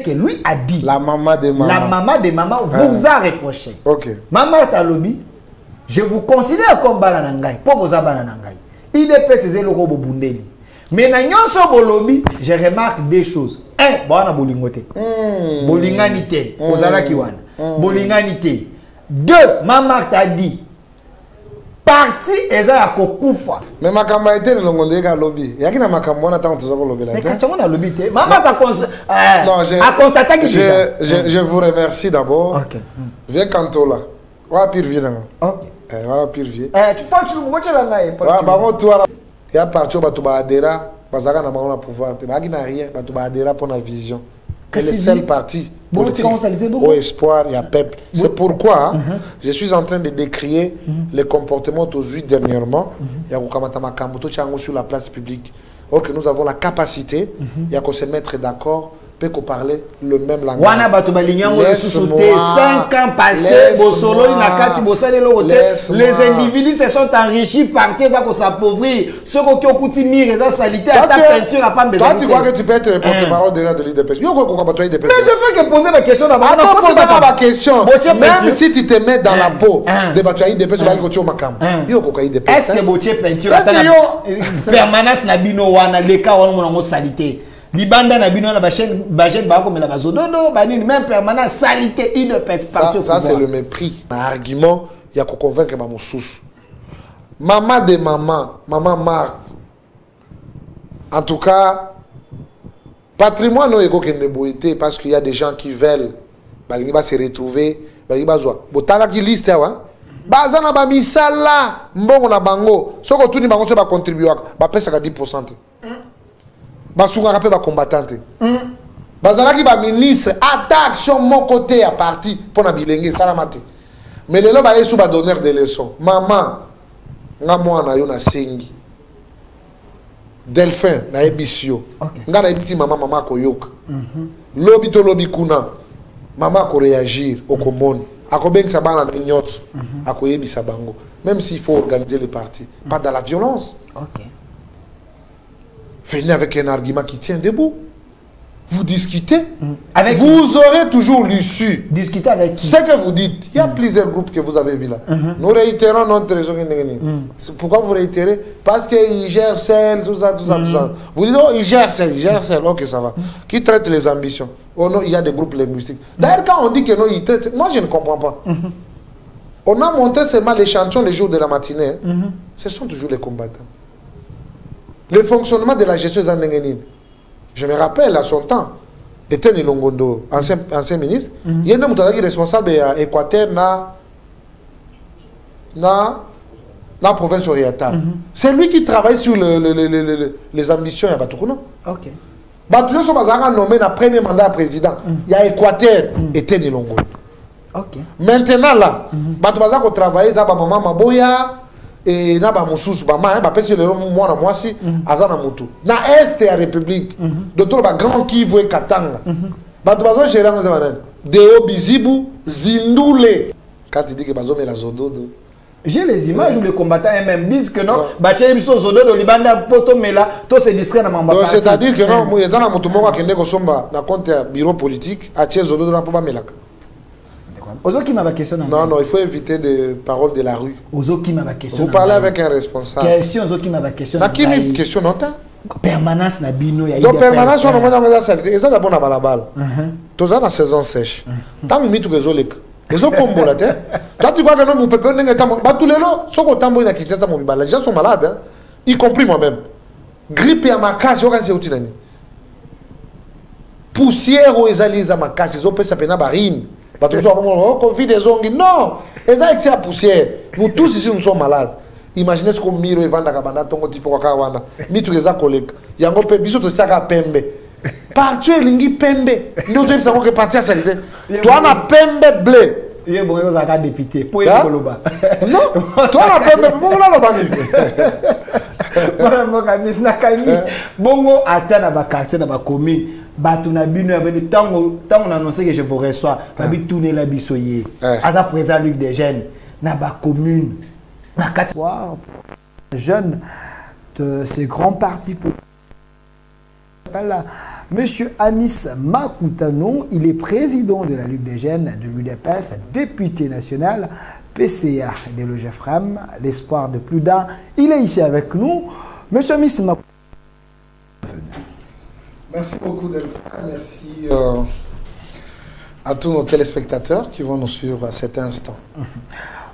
que lui a dit. La maman de maman. La maman de maman vous a reproché. Ok. Maman Talobi, je vous considère comme Balanangai. Pour vous Balanangai. Il est précisé le robot Bundeli. Mais dans ce bolobi, je remarque des choses. Un, bon, on a bolingote. Bolinganité. Ozala kiwana. Bolinganité. Deux, maman t'a dit. Parti eza ya kokufa. Mais makambo été le longonde ka lobby. Yaki na makambo na tango tozako lobby là. Mais quand on a lobby té, maman t'a constaté que je vous remercie d'abord. OK. Viens Kantola. Wa pire vieux là. OK. Voilà pire vieux. Tu penses que tu la ngai. Wa ba mo toi il y a parti bato ba adera, bazaka na bango na pouvoir. Te ba ki na rien, bato ba adera pour la vision. C'est le seul parti au espoir, il y a peuple. C'est pourquoi je suis en train de décrier les comportements aux huit dernièrement. Il y a sur la place publique. Or que nous avons la capacité, il y a qu'on se mettre d'accord, peut qu'on parler le même langage. Laisse-moi. 5 ans passés, les individus se sont enrichis, partis à s'appauvrir. Ceux qui ont coûté mire, les salité, à ta peinture, à pas besoin. Toi, tu crois que tu peux être le porte-parole déjà de l'IDPS? Mais je fais que poser ma question d'abord. Attends, poser ma question. Même si tu te mets dans la peau de battre l'IDPS, tu vas aller au Makam. Est-ce que Botier peinture, permanence n'a bino wana, les cas où on a salité? Libanda na bino na bachen ba comme la bazododo banini même permanent salité une partie. Ça c'est le mépris. Un argument il y a qu'on convaincre ma moussous. Maman de maman Marthe. En tout cas patrimoine no eko kende boité parce qu'il y a des gens qui veulent balingi ba se retrouver balingi bazwa. Botala ki liste wa bazana ba misala mbongo na bango soko tuni bango se ba contribuer ba pesa ka 10%. Basungaka pe ba combattante. Bazalaki ba ministre action mon côté à parti pour na bilenge salamate. Mais lelo ba yesu ba donneur de leçons. Maman nga mwana yo na sengi. Delphin na ebisio. Nga na ebiti mama koyoka. Lobi to lobi kuna. Mama ko réagir au komoni. Akobengisa bana na nyotso. Akoyebisa bango. Même s'il faut organiser le parti, pas dans la violence. OK. Venez avec un argument qui tient debout. Vous discutez. Vous aurez toujours l'issue. Discuter avec qui? Ce que vous dites. Il y a plusieurs groupes que vous avez vus là. Nous réitérons notre raison. Pourquoi vous réitérez? Parce qu'ils gèrent celle, tout ça. Vous dites, oh, ils gèrent celle. Ok, ça va. Qui traite les ambitions? Oh non, il y a des groupes linguistiques. D'ailleurs, quand on dit que non, ils traitent... Moi, je ne comprends pas. On a montré seulement l'échantillon les jours de la matinée. Ce sont toujours les combattants. Le fonctionnement de la gestion Zandengenin. Je me rappelle à son temps, était Nilongondo, ancien ministre, il y a un homme qui est responsable de l'Équateur dans la province orientale. C'est lui qui travaille sur les ambitions à Batoukuna. Ok. Batoukuna sont nommés dans le premier mandat président. Il y a Équateur, était Nilongondo. Ok. Maintenant là, Batoukuna qui travaille, ça va maman Maboya. Et na ba mususu ba ma ba pesi le mwana mwasi azana mutu na est ya république docteur ba grand Kivu et Katanga ba to bazo gérer ngo zana Deo Bizibu Zindule quand il dit que bazo mela zododo. J'ai les images où les combattants eux-mêmes disent que non bache biso zododo libanda poto mela to se discret na mamba. Donc c'est-à-dire que non moi ezana mutu moko akende ko somba na compte bureau politique a tie zododo na po ba melaka. Non, non, il faut éviter des paroles de la rue. Vous parlez avec un responsable. Question. Question, non? Permanence na bino ya donc permanence on a dans saleté. Ils ont d'abord na balabala. Tous dans la saison sèche. Tant mitu kezoleka. Ils ont pombola te. Toi tu crois que non mon peuple n'est pas ba tous les lots, soko tambo na Kinshasa mon bala. Les gens sont malades, y compris moi-même. Grippe à ma case, on c'est utinani. Poussière aux ezaliza ma case, ils ont pesa pena barine. Covid des ongles. Non, ils ont excès à poussière. Nous tous ici, nous sommes malades. Imaginez ce qu'on mire et vend à Kabana, ton type de Kawana. Mitu les collègues. Yango pe biso to saka pembe. Partir lingi pembe. Nous sommes que partir à salité. Toi na pembe blé. Il y a beaucoup de députés. Pour y Koloba. Non, toi na pembe bongo la lobani. Bongo atana ba quartier na ba commune. Batuna bino abeni tango on annoncé que je vous reçois babi tourner la bisoyer aza présent avec des jeunes na ba commune na quatre jeunes de ces grands partis pour Monsieur Amis Makutano, il est président de la Ligue des jeunes de l'UDPS, député national, PCA de l'OGFRAM, l'espoir de plus d'un. Il est ici avec nous. Monsieur Amis Makutano. Merci beaucoup Delphin, merci à tous nos téléspectateurs qui vont nous suivre à cet instant.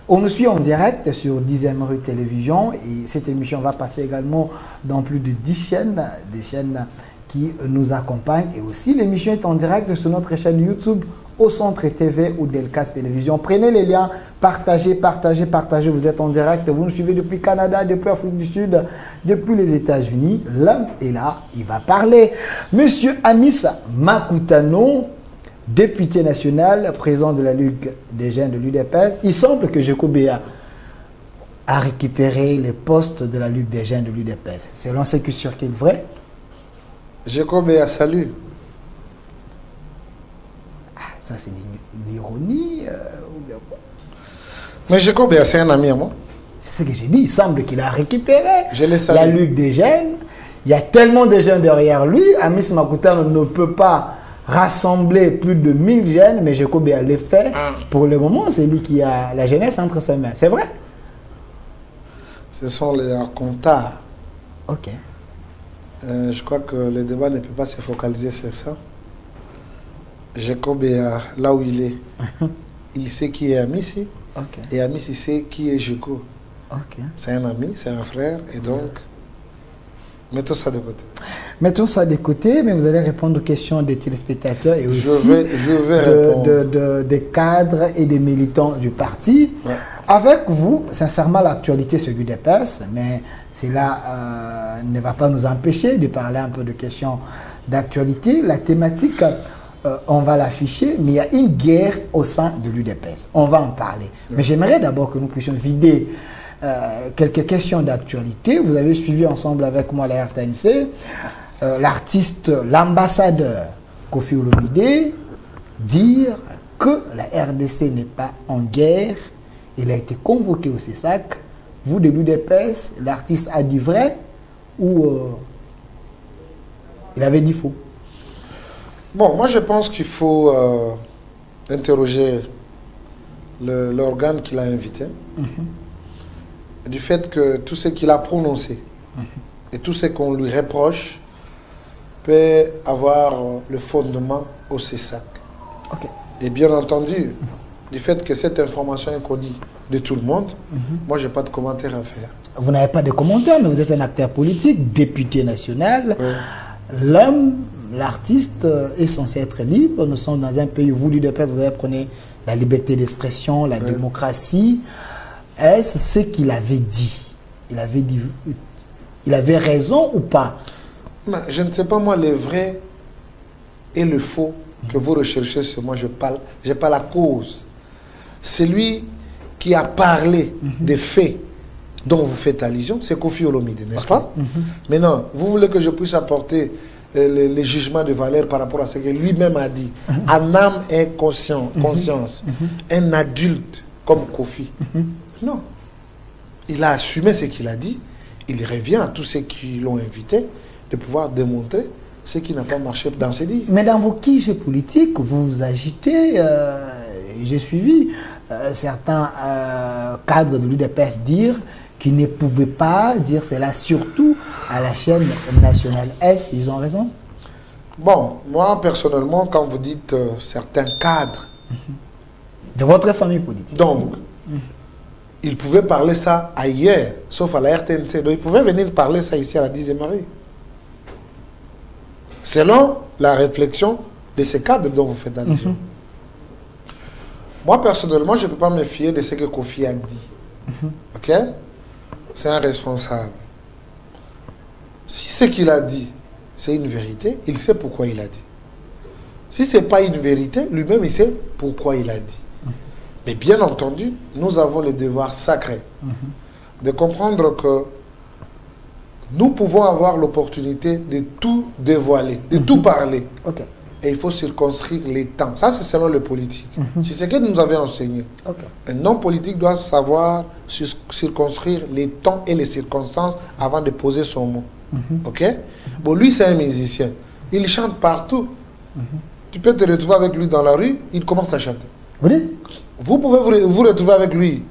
On nous suit en direct sur 10e rue Télévision et cette émission va passer également dans plus de 10 chaînes, des chaînes qui nous accompagnent. Et aussi l'émission est en direct sur notre chaîne YouTube Au Centre TV ou Delcast Télévision. Prenez les liens, partagez, partagez, partagez. Vous êtes en direct, vous nous suivez depuis Canada, depuis Afrique du Sud, depuis les États-Unis. L'homme est là, il va parler. Monsieur Amis Makutano, député national, président de la Ligue des jeunes de l'UDPS. Il semble que Jekobea a récupéré les postes de la Ligue des jeunes de l'UDPS. Selon ce qui est sûr qu'il est vrai. Jekobea, salut. Ah, ça c'est l'ironie. Mais Jekobea, c'est un ami à moi. C'est ce que j'ai dit. Il semble qu'il a récupéré la Ligue des jeunes. Il y a tellement de jeunes derrière lui. Amis Makutano ne peut pas rassembler plus de 1000 jeunes, mais Jekobea le fait. Pour le moment, c'est lui qui a la jeunesse entre ses mains. C'est vrai? Ce sont les comptables. Ok. Je crois que le débat ne peut pas se focaliser sur ça. Jekobea, là où il est, il sait qui est Amissi. Okay. Et Amissi sait qui est Jeko. Okay. C'est un ami, c'est un frère, et donc, mettons ça de côté. Mettons ça de côté, mais vous allez répondre aux questions des téléspectateurs et aussi je vais répondre. Des cadres et des militants du parti. Ouais. Avec vous, sincèrement, l'actualité sur l'UDPS, mais cela ne va pas nous empêcher de parler un peu de questions d'actualité. La thématique, on va l'afficher, mais il y a une guerre au sein de l'UDPS. On va en parler. Ouais. Mais j'aimerais d'abord que nous puissions vider quelques questions d'actualité. Vous avez suivi ensemble avec moi la RTNC, l'artiste, l'ambassadeur Kofi Olomide dire que la RDC n'est pas en guerre. Il a été convoqué au CESAC. Vous, de l'UDPS, l'artiste a dit vrai ou il avait dit faux? Bon, moi je pense qu'il faut interroger l'organe qui l'a invité. Du fait que tout ce qu'il a prononcé et tout ce qu'on lui reproche peut avoir le fondement au CESAC. Okay. Et bien entendu, du fait que cette information est connue de tout le monde, moi, je n'ai pas de commentaire à faire. Vous n'avez pas de commentaire, mais vous êtes un acteur politique, député national. Oui. L'homme, l'artiste est censé être libre. Nous sommes dans un pays où vous, l'UDPS, vous prenez la liberté d'expression, la démocratie. Est-ce ce qu'il avait dit? Il avait raison ou pas? Mais je ne sais pas, moi, le vrai et le faux que vous recherchez sur moi, je n'ai pas la cause. Celui qui a parlé des faits dont vous faites allusion, c'est Kofi Olomide, n'est-ce pas? Maintenant, vous voulez que je puisse apporter les jugements de valeur par rapport à ce que lui-même a dit. En âme et conscience, un adulte comme Kofi. Non. Il a assumé ce qu'il a dit. Il revient à tous ceux qui l'ont invité de pouvoir démontrer ce qui n'a pas marché dans ses dires. Mais dans vos quiches politiques, vous vous agitez. J'ai suivi certains cadres de l'UDPS dire qu'ils ne pouvaient pas dire cela, surtout à la chaîne nationale. Est-ce qu'ils ont raison? Bon, moi personnellement, quand vous dites certains cadres de votre famille politique, donc ils pouvaient parler ça ailleurs, sauf à la RTNC. Donc ils pouvaient venir parler ça ici à la 10e rue. Selon la réflexion de ces cadres dont vous faites allusion. Moi, personnellement, je ne peux pas me fier de ce que Kofi a dit. Ok? C'est un responsable. Si ce qu'il a dit, c'est une vérité, il sait pourquoi il a dit. Si ce n'est pas une vérité, lui-même, il sait pourquoi il a dit. Mais bien entendu, nous avons le devoir sacré de comprendre que nous pouvons avoir l'opportunité de tout dévoiler, de tout parler. Okay. Et il faut circonscrire les temps. Ça, c'est selon le politique. C'est ce que nous avons enseigné. Un homme politique doit savoir circonscrire les temps et les circonstances avant de poser son mot. Ok? Bon, lui, c'est un musicien. Il chante partout. Tu peux te retrouver avec lui dans la rue, il commence à chanter. Vous dites? Vous pouvez vous retrouver avec lui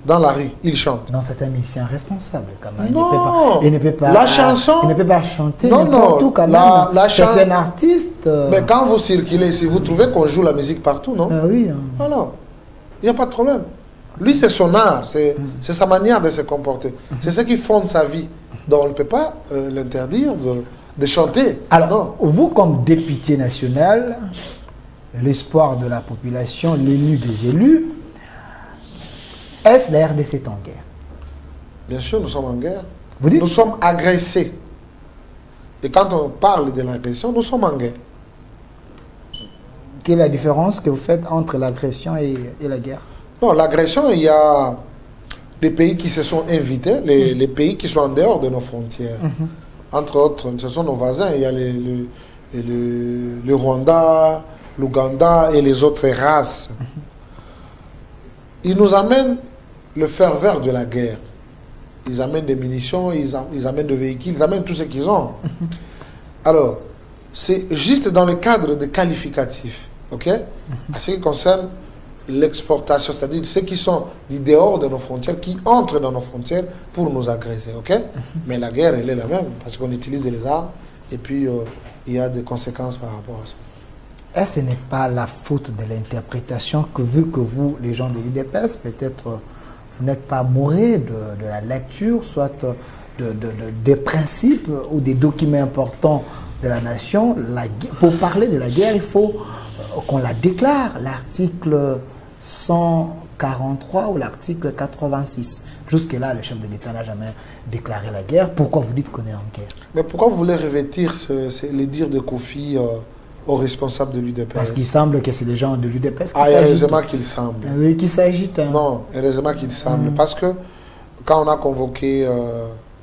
dans la rue, il chante. Non, c'est un musicien responsable quand même. Non. Il ne peut pas, La chanson. Il ne peut pas chanter Non, n'importe où quand même. C'est un la artiste. Mais quand vous circulez, si vous trouvez qu'on joue la musique partout, non? Ah oui. Alors, il n'y a pas de problème. Lui, c'est son art, c'est sa manière de se comporter. C'est ce qui fonde sa vie. Donc, on ne peut pas l'interdire de chanter. Alors, non. vous, comme député national, l'espoir de la population, l'élu des élus, est-ce la RDC est en guerre? Bien sûr, nous sommes en guerre. Vous dites? Nous sommes agressés. Et quand on parle de l'agression, nous sommes en guerre. Quelle est la différence que vous faites entre l'agression et la guerre? Non, l'agression, il y a des pays qui se sont invités, les pays qui sont en dehors de nos frontières. Entre autres, ce sont nos voisins. Il y a le Rwanda, l'Ouganda et les autres races. Ils nous amènent le ferveur de la guerre. Ils amènent des munitions, ils amènent des véhicules, ils amènent tout ce qu'ils ont. Alors, c'est juste dans le cadre de qualificatifs, ok? À ce qui concerne l'exportation, c'est-à-dire ceux qui sont du dehors de nos frontières, qui entrent dans nos frontières pour nous agresser, ok? Mais la guerre, elle est la même, parce qu'on utilise les armes, et puis il y a des conséquences par rapport à ça. Est-ce que ce n'est pas la faute de l'interprétation que, vu que vous, les gens de l'UDPS, peut-être vous n'êtes pas mourés de la lecture, soit des principes ou des documents importants de la nation? Pour parler de la guerre, il faut qu'on la déclare, l'article 143 ou l'article 86. Jusque-là, le chef de l'État n'a jamais déclaré la guerre. Pourquoi vous dites qu'on est en guerre? Mais pourquoi vous voulez revêtir les dires de Kofi aux responsables de l'UDPS? Parce qu'il semble que c'est les gens de l'UDPS qui s'agitent. Heureusement qu'il semble. Oui, qui s'agitent. Hein. Non, heureusement qu'il semble. Parce que quand on a convoqué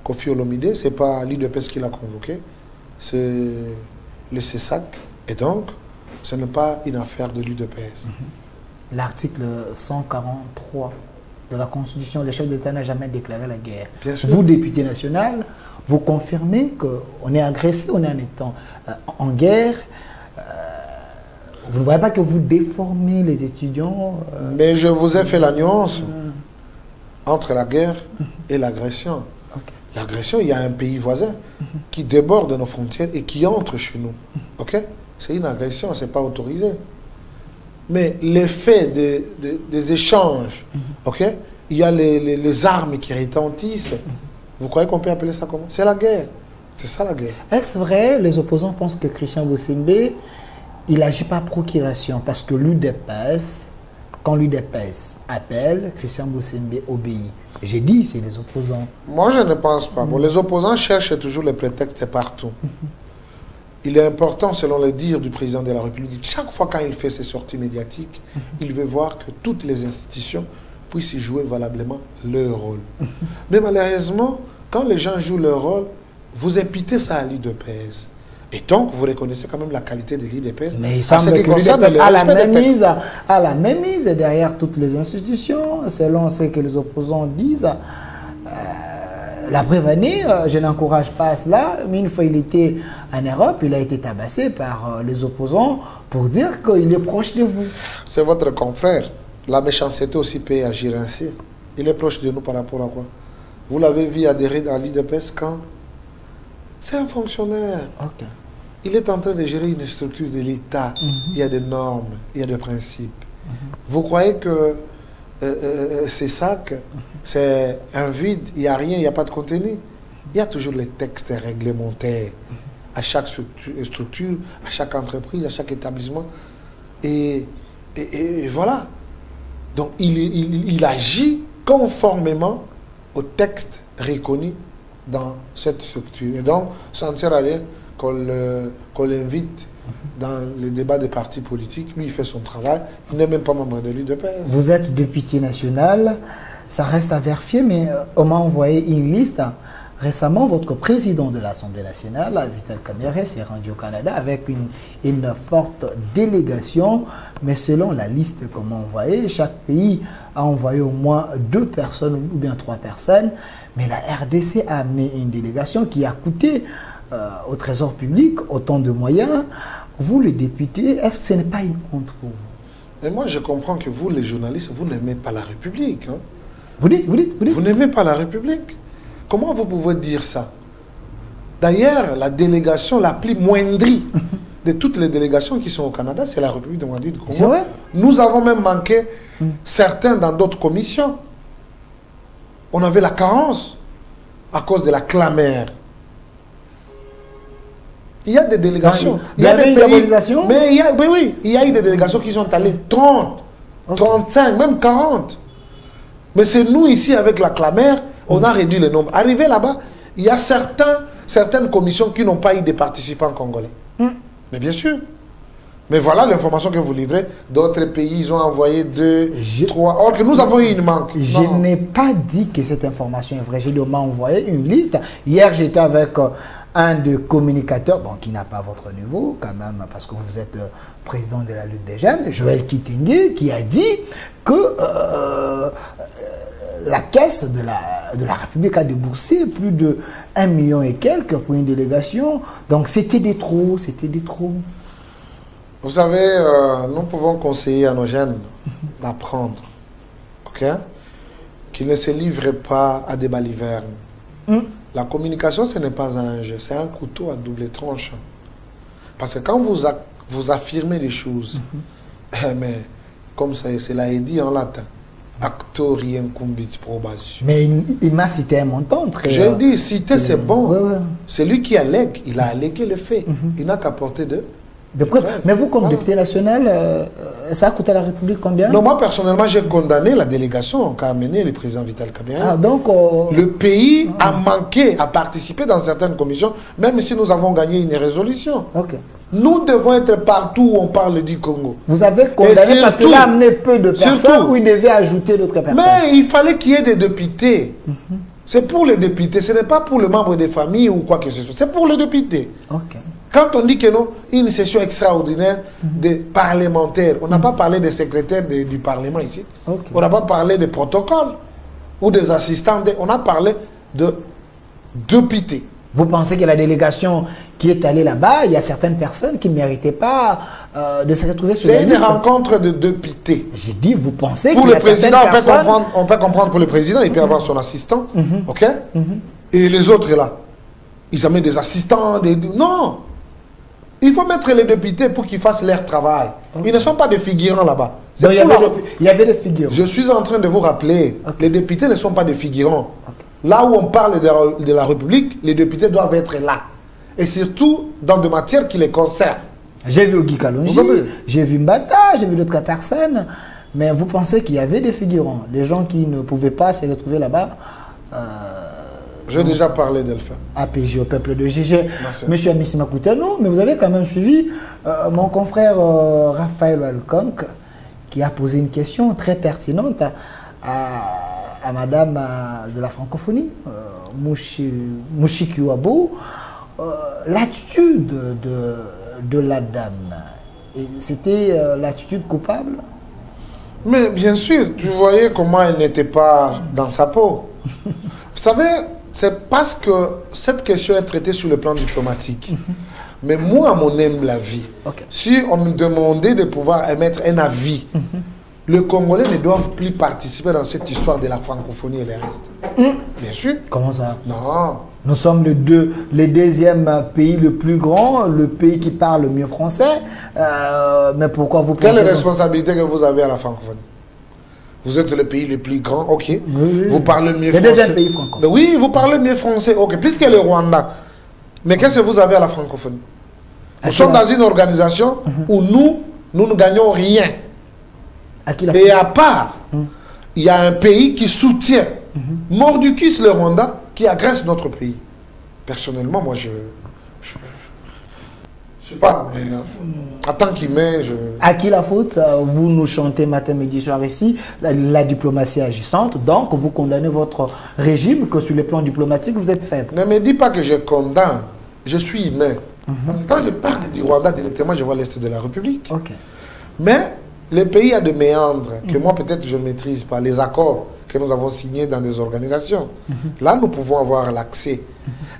Kofi Olomide, ce n'est pas l'UDPS qui l'a convoqué, c'est le CESAC. Et donc, ce n'est pas une affaire de l'UDPS. L'article 143 de la Constitution, le chef d'État n'a jamais déclaré la guerre. Bien sûr. Vous, député national, vous confirmez qu'on est agressé, on est en étant en guerre. Vous ne voyez pas que vous déformez les étudiants Mais je vous ai fait la nuance entre la guerre et l'agression. Okay. L'agression, il y a un pays voisin qui déborde nos frontières et qui entre chez nous. Ok? C'est une agression, ce n'est pas autorisé. Mais l'effet des échanges, ok? Il y a les armes qui retentissent. Vous croyez qu'on peut appeler ça comment? C'est la guerre. C'est ça la guerre. Est-ce vrai, les opposants pensent que Christian Bossembe, il n'agit pas procuration parce que l'UDPS, quand l'UDPS appelle, Christian Bossembe obéit. J'ai dit, c'est les opposants. Moi, je ne pense pas. Bon, les opposants cherchent toujours les prétextes partout. Il est important, selon les dires du président de la République, chaque fois quand il fait ses sorties médiatiques, il veut voir que toutes les institutions puissent y jouer valablement leur rôle. Mais malheureusement, quand les gens jouent leur rôle, vous imputez ça à l'UDPS. Et donc, vous reconnaissez quand même la qualité de l'UDPS. Mais il semble que l'UDPS a la même mise derrière toutes les institutions, selon ce que les opposants disent. La preuve année, je n'encourage pas à cela, mais une fois il était en Europe, il a été tabassé par les opposants pour dire qu'il est proche de vous. C'est votre confrère. La méchanceté aussi peut agir ainsi. Il est proche de nous par rapport à quoi? Vous l'avez vu adhérer à l'UDPS quand? C'est un fonctionnaire. Okay. Il est en train de gérer une structure de l'État. Il y a des normes, il y a des principes. Vous croyez que c'est ça, c'est un vide, il n'y a rien, il n'y a pas de contenu? Il y a toujours les textes réglementaires à chaque structure, à chaque entreprise, à chaque établissement. Et voilà. Donc il agit conformément aux textes reconnus dans cette structure. Et donc, ça ne sert à rien qu'on l'invite dans le débat des partis politiques. Lui, il fait son travail. Il n'est même pas membre de l'UDPS. Vous êtes député national, ça reste à vérifier, mais on m'a envoyé une liste. Récemment, votre président de l'Assemblée nationale, Vital Kamerhe, s'est rendu au Canada avec une forte délégation. Mais selon la liste qu'on m'a envoyée, chaque pays a envoyé au moins 2 personnes ou bien 3 personnes. Mais la RDC a amené une délégation qui a coûté au trésor public autant de moyens. Vous, les députés, est-ce que ce n'est pas une honte pour vous? Et moi, je comprends que vous, les journalistes, vous n'aimez pas la République. Hein? Vous dites. Vous n'aimez pas la République. Comment vous pouvez dire ça? D'ailleurs, la délégation la plus moindrie de toutes les délégations qui sont au Canada, c'est la République démocratique du Congo. C'est vrai? Nous avons même manqué certains dans d'autres commissions. On avait la carence à cause de la clamère. Il y a des délégations. Il y a des diabolisation? Mais oui, il y a eu des délégations qui sont allées 30, 35, même 40. Mais c'est nous ici, avec la clamère, on a réduit le nombre. Arrivé là-bas, il y a certaines commissions qui n'ont pas eu de participants congolais. Mais bien sûr. Mais voilà l'information que vous livrez. D'autres pays, ils ont envoyé 2, 3. Or que nous avons eu une manque. Je n'ai pas dit que cette information est vraie. J'ai dit, on m'a envoyé une liste. Hier, j'étais avec un des communicateurs, bon, qui n'a pas votre niveau, quand même, parce que vous êtes président de la lutte des jeunes, Joël Kitenge, qui a dit que la caisse de la République a déboursé plus de 1 million et quelques pour une délégation. Donc, c'était des trous, Vous savez, nous pouvons conseiller à nos jeunes d'apprendre, ok? Qu'ils ne se livrent pas à des balivernes. La communication, ce n'est pas un jeu, c'est un couteau à double tranchant. Parce que quand vous affirmez les choses, mais comme cela est dit en latin, actori incumbit probation. Mais il m'a cité un montant très... J'ai dit, citer c'est bon. Ouais. C'est lui qui allègue, il a allégué le fait. Il n'a qu'à porter de preuves. Mais vous, comme député national, ça a coûté à la République combien? Non, moi personnellement, j'ai condamné la délégation qu'a amené le président Vital Kamerhe. Ah, donc... Le pays a manqué à participer dans certaines commissions, même si nous avons gagné une résolution. Ok. Nous devons être partout où on parle du Congo. Vous avez condamné parce qu'il a amené peu de personnes ou il devait ajouter d'autres personnes? Mais il fallait qu'il y ait des députés. C'est pour les députés, ce n'est pas pour le membre des familles ou quoi que ce soit. C'est pour les députés. Ok. Quand on dit que non, une session extraordinaire des parlementaires, on n'a pas parlé des secrétaires du Parlement ici. Okay. On n'a pas parlé des protocoles ou des assistants. On a parlé de députés. Vous pensez que la délégation qui est allée là-bas, il y a certaines personnes qui ne méritaient pas de se retrouver sur la liste? C'est une rencontre de députés. J'ai dit, vous pensez pour qu'il y le a président, certaines personnes... on peut comprendre pour le président, il peut avoir son assistant, ok? Et les autres là, ils amènent des assistants, non! Il faut mettre les députés pour qu'ils fassent leur travail. Ils ne sont pas des figurants là-bas. Il y avait des figurants. Je suis en train de vous rappeler, les députés ne sont pas des figurants. Là où on parle de la République, les députés doivent être là. Et surtout dans des matières qui les concernent. J'ai vu Guy Kalonji, j'ai vu Mbata, j'ai vu d'autres personnes. Mais vous pensez qu'il y avait des figurants, des gens qui ne pouvaient pas se retrouver là-bas? J'ai déjà parlé d'Elphin. APJ au peuple de GG. Monsieur Amissima Koutano, mais vous avez quand même suivi mon confrère Raphaël Walconque qui a posé une question très pertinente à madame de la francophonie, Mouchiki Wabo, l'attitude de la dame. C'était l'attitude coupable? Mais bien sûr, tu voyais comment elle n'était pas dans sa peau. Vous savez, c'est parce que cette question est traitée sur le plan diplomatique. Mais moi, à mon humble avis, si on me demandait de pouvoir émettre un avis, les Congolais ne doivent plus participer dans cette histoire de la francophonie et le reste. Bien sûr. Comment ça? Non. Nous sommes le deuxième pays le plus grand, le pays qui parle le mieux français. Mais pourquoi vous pensez... Quelle responsabilité que vous avez à la francophonie? Vous êtes le pays le plus grand, ok. Oui. Vous parlez mieux français. Le deuxième pays francophone. Oui, vous parlez mieux français, ok. Plus que le Rwanda. Mais qu'est-ce que vous avez à la francophonie? Nous sommes dans une organisation où nous ne gagnons rien. Et à part, il y a un pays qui soutient mordicus le Rwanda, qui agresse notre pays. Personnellement, moi, je sais pas, mais en tant qu'humain, À qui la faute? Vous nous chantez matin, midi, soir ici, la diplomatie agissante, donc vous condamnez votre régime, que sur le plan diplomatique, vous êtes faible. Ne me dis pas que je condamne, je suis humain. Parce que quand je parle du Rwanda directement, je vois l'Est de la République. Mais le pays a des méandres que moi peut-être je ne maîtrise pas, les accords que nous avons signées dans des organisations. Là, nous pouvons avoir l'accès.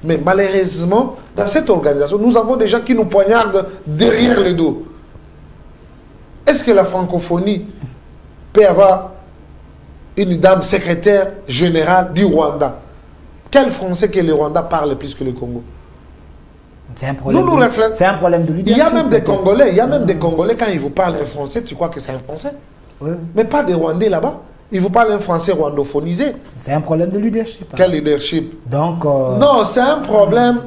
Mais malheureusement, dans cette organisation, nous avons des gens qui nous poignardent derrière le dos. Est-ce que la francophonie peut avoir une dame secrétaire générale du Rwanda? Quel français que le Rwanda parle plus que le Congo? C'est un problème. C'est un problème de leadership. Il y a même des Congolais, quand ils vous parlent un français, tu crois que c'est un français. Oui. Mais pas des Rwandais là-bas. Ils vous parlent un français rwandophonisé. C'est un problème de leadership. Quel leadership? Donc, non, c'est un problème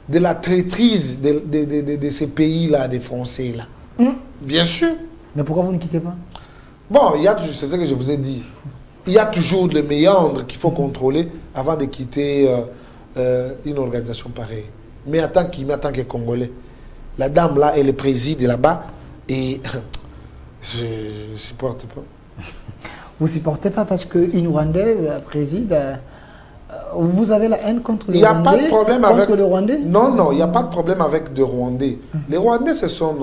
de la traîtrise de ces pays-là, des Français là. Bien sûr. Mais pourquoi vous ne quittez pas? Bon, c'est ce que je vous ai dit. Il y a toujours le méandre qu'il faut contrôler avant de quitter une organisation pareille. Mais en tant que Congolais, la dame là, elle préside là-bas et je ne supporte pas. Vous ne supportez pas parce qu'une Rwandaise préside. Vous avez la haine contre les Rwandais? Il n'y a pas de problème avec les Rwandais? Non, il n'y a pas de problème avec des Rwandais. Les Rwandais, ce sont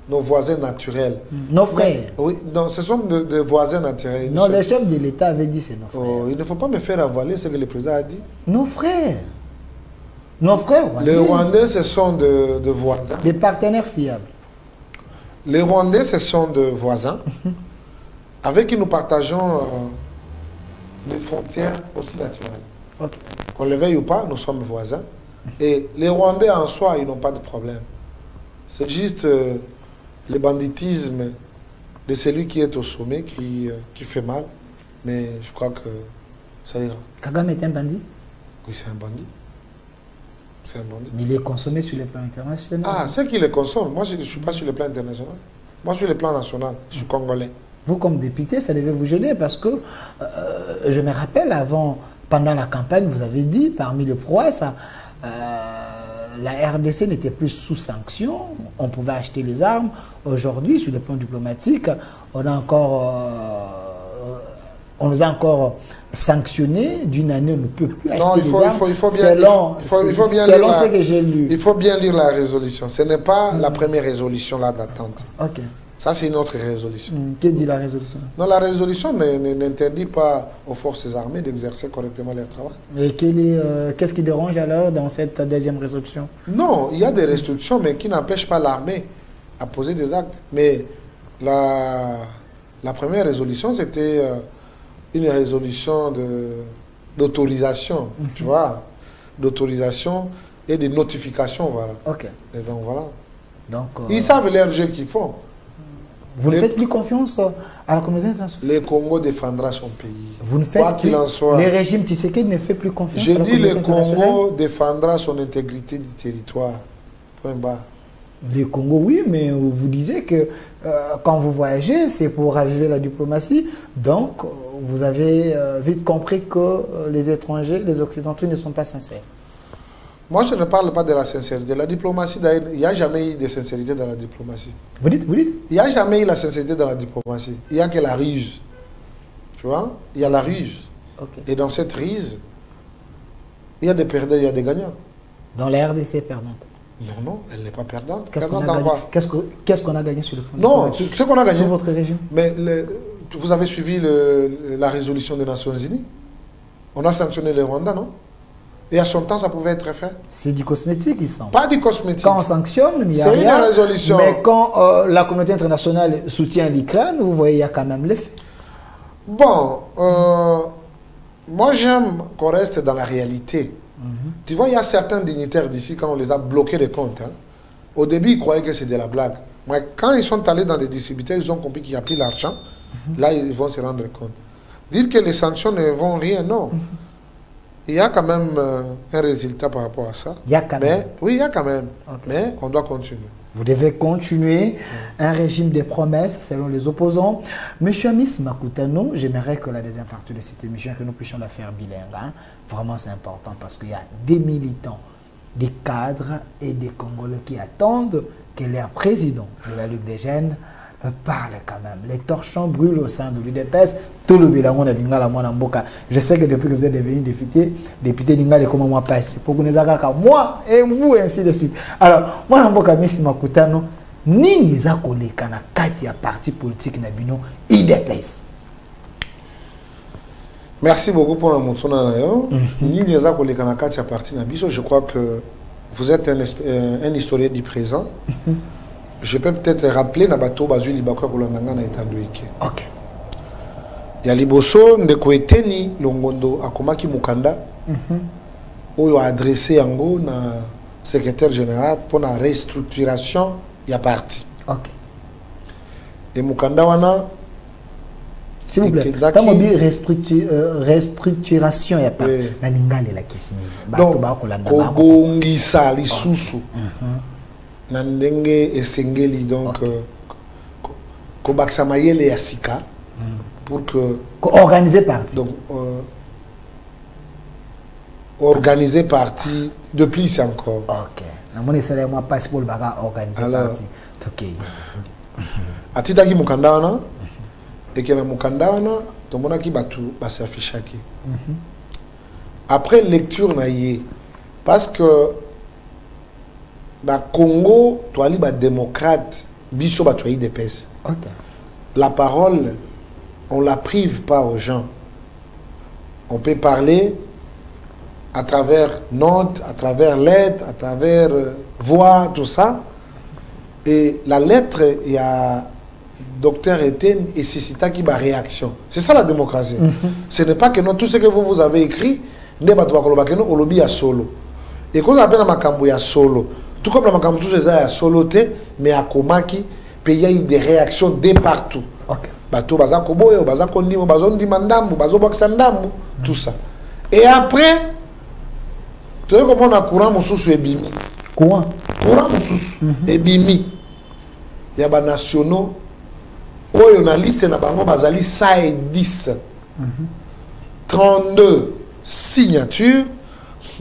nos voisins naturels. Nos frères? Oui, non, ce sont des voisins naturels. Non, le chef de l'État avait dit c'est nos frères. Il ne faut pas me faire avaler ce que le président a dit. Nos frères. Nos frères Rwandais. Les Rwandais, ce sont de voisins. Des partenaires fiables. Les Rwandais, ce sont de voisins avec qui nous partageons des frontières aussi naturelles. Okay. Qu'on le veuille ou pas, nous sommes voisins. Et les Rwandais en soi, ils n'ont pas de problème. C'est juste le banditisme de celui qui est au sommet qui fait mal. Mais je crois que ça ira. Kagame est un bandit? Oui, c'est un bandit. C'est un bandit. Mais il est consommé sur le plan international. Ah, ceux qui le consomment. Moi, je ne suis pas sur le plan international. Moi, sur le plan national. Je suis congolais. Vous, comme député, ça devait vous gêner parce que, je me rappelle, pendant la campagne, vous avez dit, parmi les prouesses, la RDC n'était plus sous sanction, on pouvait acheter les armes. Aujourd'hui, sur le plan diplomatique, on nous a encore sanctionné. D'une année, on ne peut plus acheter les armes. Selon ce que j'ai lu. Il faut bien lire la résolution. Ce n'est pas la première résolution là d'attente. Ok. Ça, c'est une autre résolution. Que dit la résolution? Non, la résolution n'interdit pas aux forces armées d'exercer correctement leur travail. Et qu'est-ce qui dérange alors dans cette deuxième résolution? Non, il y a des restrictions, mais qui n'empêchent pas l'armée à poser des actes. Mais la première résolution, c'était une résolution d'autorisation, tu vois, d'autorisation et de notification, voilà. Ok. Et donc, voilà. Donc, ils savent leur jeu qu'ils font. Vous ne faites plus confiance à la communauté internationale? Le Congo défendra son pays. Vous ne faites quoi qu'il en soit. Le régime Tshisekedi ne fait plus confiance à la communauté internationale? Je dis le Congo défendra son intégrité du territoire. Point barre. Le Congo, oui, mais vous disiez que quand vous voyagez, c'est pour raviver la diplomatie. Donc, vous avez vite compris que les étrangers, les Occidentaux ne sont pas sincères. Moi, je ne parle pas de la sincérité. La diplomatie, il n'y a jamais eu de sincérité dans la diplomatie. Vous dites? Il n'y a jamais eu la sincérité dans la diplomatie. Il n'y a que la ruse. Tu vois? Il y a la ruse. Okay. Et dans cette ruse, il y a des perdants, il y a des gagnants. Dans la RDC est perdante? Non, elle n'est pas perdante. Qu'est-ce qu'on a gagné sur le plan? Non, ce qu'on a gagné. Sur votre régime? Mais vous avez suivi la résolution des Nations Unies? On a sanctionné le Rwanda, non? Et à son temps, ça pouvait être fait. C'est du cosmétique, il semble. Pas du cosmétique. Quand on sanctionne, il n'y a rien. C'est une résolution. Mais quand la communauté internationale soutient l'Ukraine, vous voyez, il y a quand même l'effet. Bon, moi j'aime qu'on reste dans la réalité. Tu vois, il y a certains dignitaires d'ici, quand on les a bloqués les comptes, hein, au début, ils croyaient que c'était de la blague. Mais quand ils sont allés dans des distributeurs, ils ont compris qu'il n'y a plus l'argent. Là, ils vont se rendre compte. Dire que les sanctions ne vont rien, non. Il y a quand même un résultat par rapport à ça. Il y a quand même. Oui, il y a quand même. Okay. Mais on doit continuer. Vous devez continuer un régime des promesses selon les opposants. Monsieur Amis Makutano, j'aimerais que la deuxième partie de cette émission, que nous puissions la faire bilingue. Hein. Vraiment, c'est important parce qu'il y a des militants, des cadres et des Congolais qui attendent que leur président de la Ligue des jeunes parle quand même. Les torchons brûlent au sein de l'UDPS. Tout le bilan de Lingala Mboka. Je sais que depuis que vous êtes devenu député Lingala, comment moi passe pour que nous ayons moi et vous, et ainsi de suite. Alors, moi, Mboka Miss Makutano, ni za koleka na kati ya parti politique na bino IDPS. Merci beaucoup pour la montre. Je crois que vous êtes un historien du présent. Je peux peut-être rappeler na bateau bazuli bakwa kolanda na etandoike. OK. Ya liboso ndeko eteni longondo akomaki mukanda. Oyo adressé yango na secrétaire général pour la restructuration ya parti. OK. Et mukanda wana s'il vous plaît, quand on dit restructuration, il y a pas la lingale la kisini. Donc, kobongisa lisusu. Na ndenge esengeli donc kobakisa mayele ya sika pour que organiser parti. Donc organiser parti de plus encore. OK. Na moni sala moi passe pour le baga organiser parti. OK. Atitaki mukanda wana et que na mukanda wana to monaki batu ba s'affichaki. Après lecture na yé parce que dans Congo, tu as les démocrates, biso ba tu as des pèses. OK. La parole, on la prive pas aux gens. On peut parler à travers notes, à travers lettres, à travers voix, tout ça. Et la lettre, il y a docteur Etienne et Sisita qui va réaction. C'est ça la démocratie. Ce n'est pas que non, tout ce que vous avez écrit, ne pas toi kolobakeno olobi ya solo. Et quand on appelle la makambo ya solo, tout comme la makambo sous ya solo te, mais à komaki, il y a des réactions de partout. OK. Bato bazako boyo, bazako ndimo, bazon dimandambu, bazo baksandambu, tout ça. Et après, tu vois comment on a courant mususu ebimi. Courant Mususu ebimi. Il y a des nationaux. Oyo na liste na bango bazali 110. 32 signatures.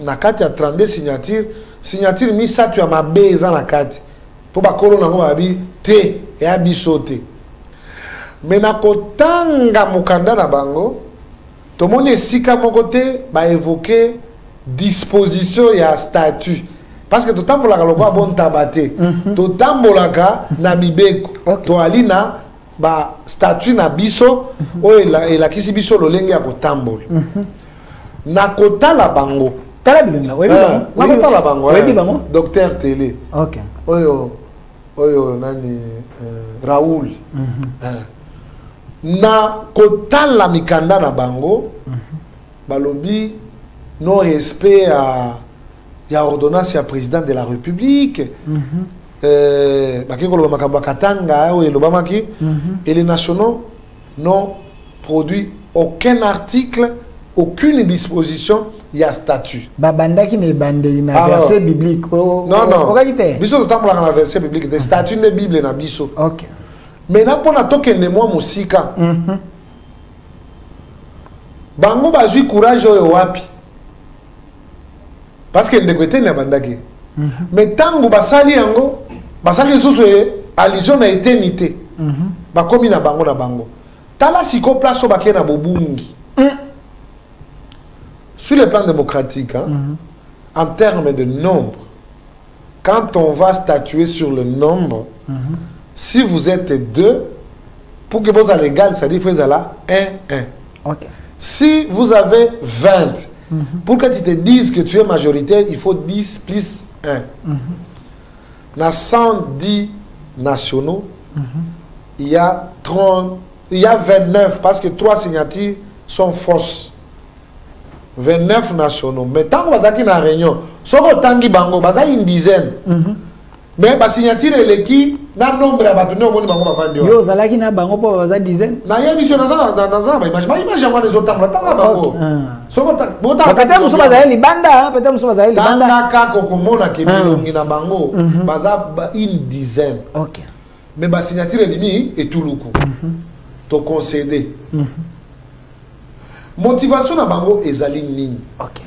Na kati ya 32 signatures. Signature misatu ya mabeza na kati. Po bakolo nango babi te ya bisote. Mais na kotanga mukanda na bango, to moni esika moko te ba évoquer disposition ya statut. Parce que to tambolaka lokwa bon tabate. To tambolaka na mibeko. To alina ba statut na biso o ela kisi biso lolenge ya kotambola. Na kotala bango. Tala bilongela. Oui, tala bango. Oui, bango. Docteur Télé. OK. Oyo nani Raoul. Na kotala mikanda na bango. Balobi non respect à ya ordonnance ya président de la République. Bakiko makambo katanga o elobamaki et les nationaux n'ont produit aucun article, aucune disposition. Il y a statut. Babandaki ne bandeli na verset biblique. Non. Biso to tambola na verset biblique. Des statuts de Bible na biso. OK. Mais na pona tokende moi musika. Bango bazui courage oyo wapi. Parce que ndekete na bandaki. Mais tango basali yango, basali susu allusion na éternité. Bakomi na bango na bango. Tala siko place o bakena bobungi. Sur le plan démocratique, en termes de nombre, quand on va statuer sur le nombre, si vous êtes 2, pour que vous ayez égal, ça dit que vous avez 1. OK. Si vous avez 20, pour que tu te dises que tu es majoritaire, il faut 10 plus 1. Dans 110 nationaux, il y a 29 parce que 3 signatures sont fausses. 29 nationaux. Mais tant que vous avez une réunion, si vous avez bango, vous avez une dizaine. Mais la signature est qui dans le nombre de bâtonnets, vous avez yo zalaki na bango po baza dizaine. Na ya mission dans image moi les autres temps bango. So peut-être muso baza libanda, peut-être muso baza libanda. Na ka kokomona ke bilongi na bango, baza une dizaine. OK. Mais la signature est demi et tout le coup. To concéder. Motivation na bango ezali nini. OK.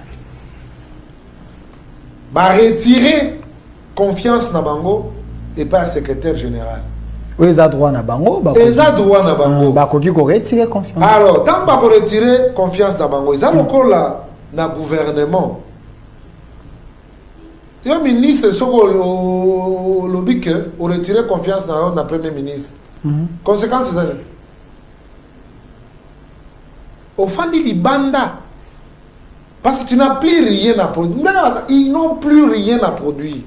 Ba retirer confiance na bango et pas secrétaire général. Ils ont droit na bango, ils ont droit na bango. Ba koki ko retirer confiance. Alors, tant ba ko retirer confiance na bango, ils ont encore là na gouvernement. Le ministre soko lobby que o retirer confiance na premier ministre. Conséquence c'est Au Fandi Libanda. Parce que tu n'as plus rien à produire. Non, ils n'ont plus rien à produire.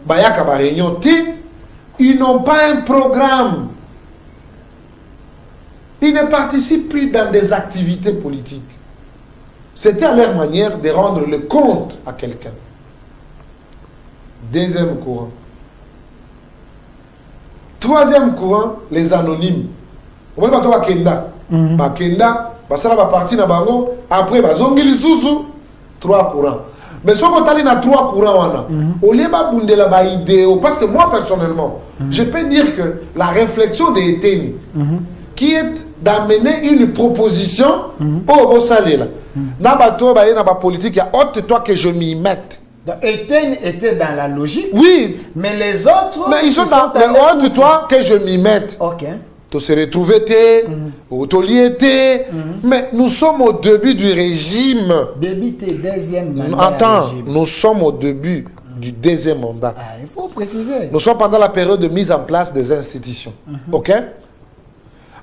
Bayaka ba réunion ils n'ont pas un programme. Ils ne participent plus dans des activités politiques. C'était à leur manière de rendre le compte à quelqu'un. Deuxième courant. Troisième courant, les anonymes. Vous voyez pas Kenda. Kenda, ça va partir dans Bango. Après, Zongi Sousou. Trois courants. Mais si on a trois courants, on lieu de la idée. Parce que moi, personnellement, je peux dire que la réflexion des Etienne, qui est d'amener une proposition au salaire là. N'a pas de politique, il y a autre toi que je m'y mette. Etienne était dans la logique. Oui. Mais les autres. Mais ils sont dans le autre toi que je m'y mette. Ok. Tu se retrouves, mais nous sommes au début du régime. Début deuxième mandat. Attends, nous sommes au début du deuxième mandat. Ah, il faut préciser. Nous sommes pendant la période de mise en place des institutions. Ok?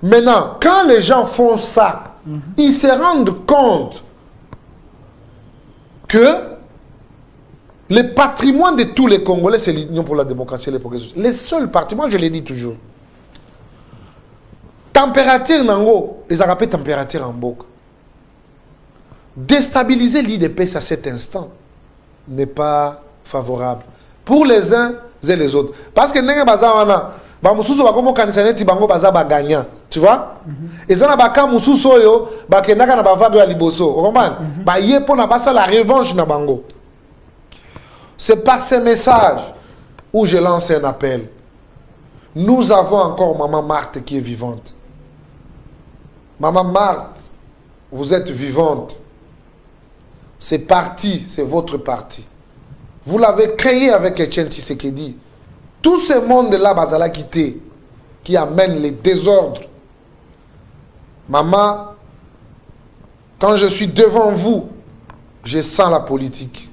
Maintenant, quand les gens font ça, ils se rendent compte que le patrimoine de tous les Congolais, c'est l'Union pour la démocratie et les progrès sociaux. Les seuls partiments, je l'ai dit toujours. Température nango, les arabes température en bok. Déstabiliser l'IDPS à cet instant n'est pas favorable pour les uns et les autres. Parce que n'engue bazawana, ba mususu ba komo kanisaneti bango baza ba gagnant, tu vois? Et ça na ba ka mususu yo, ba kenaka na ba vado ya liboso, vous comprenez? Ba yé pour na basa la revanche na bango. C'est par ces messages où je lance un appel. Nous avons encore Maman Marthe qui est vivante. Maman Marthe, vous êtes vivante. C'est parti, c'est votre parti. Vous l'avez créé avec Etienne Tshisekedi. Tout ce monde-là, Bazala quitté, qui amène les désordres. Maman, quand je suis devant vous, je sens la politique.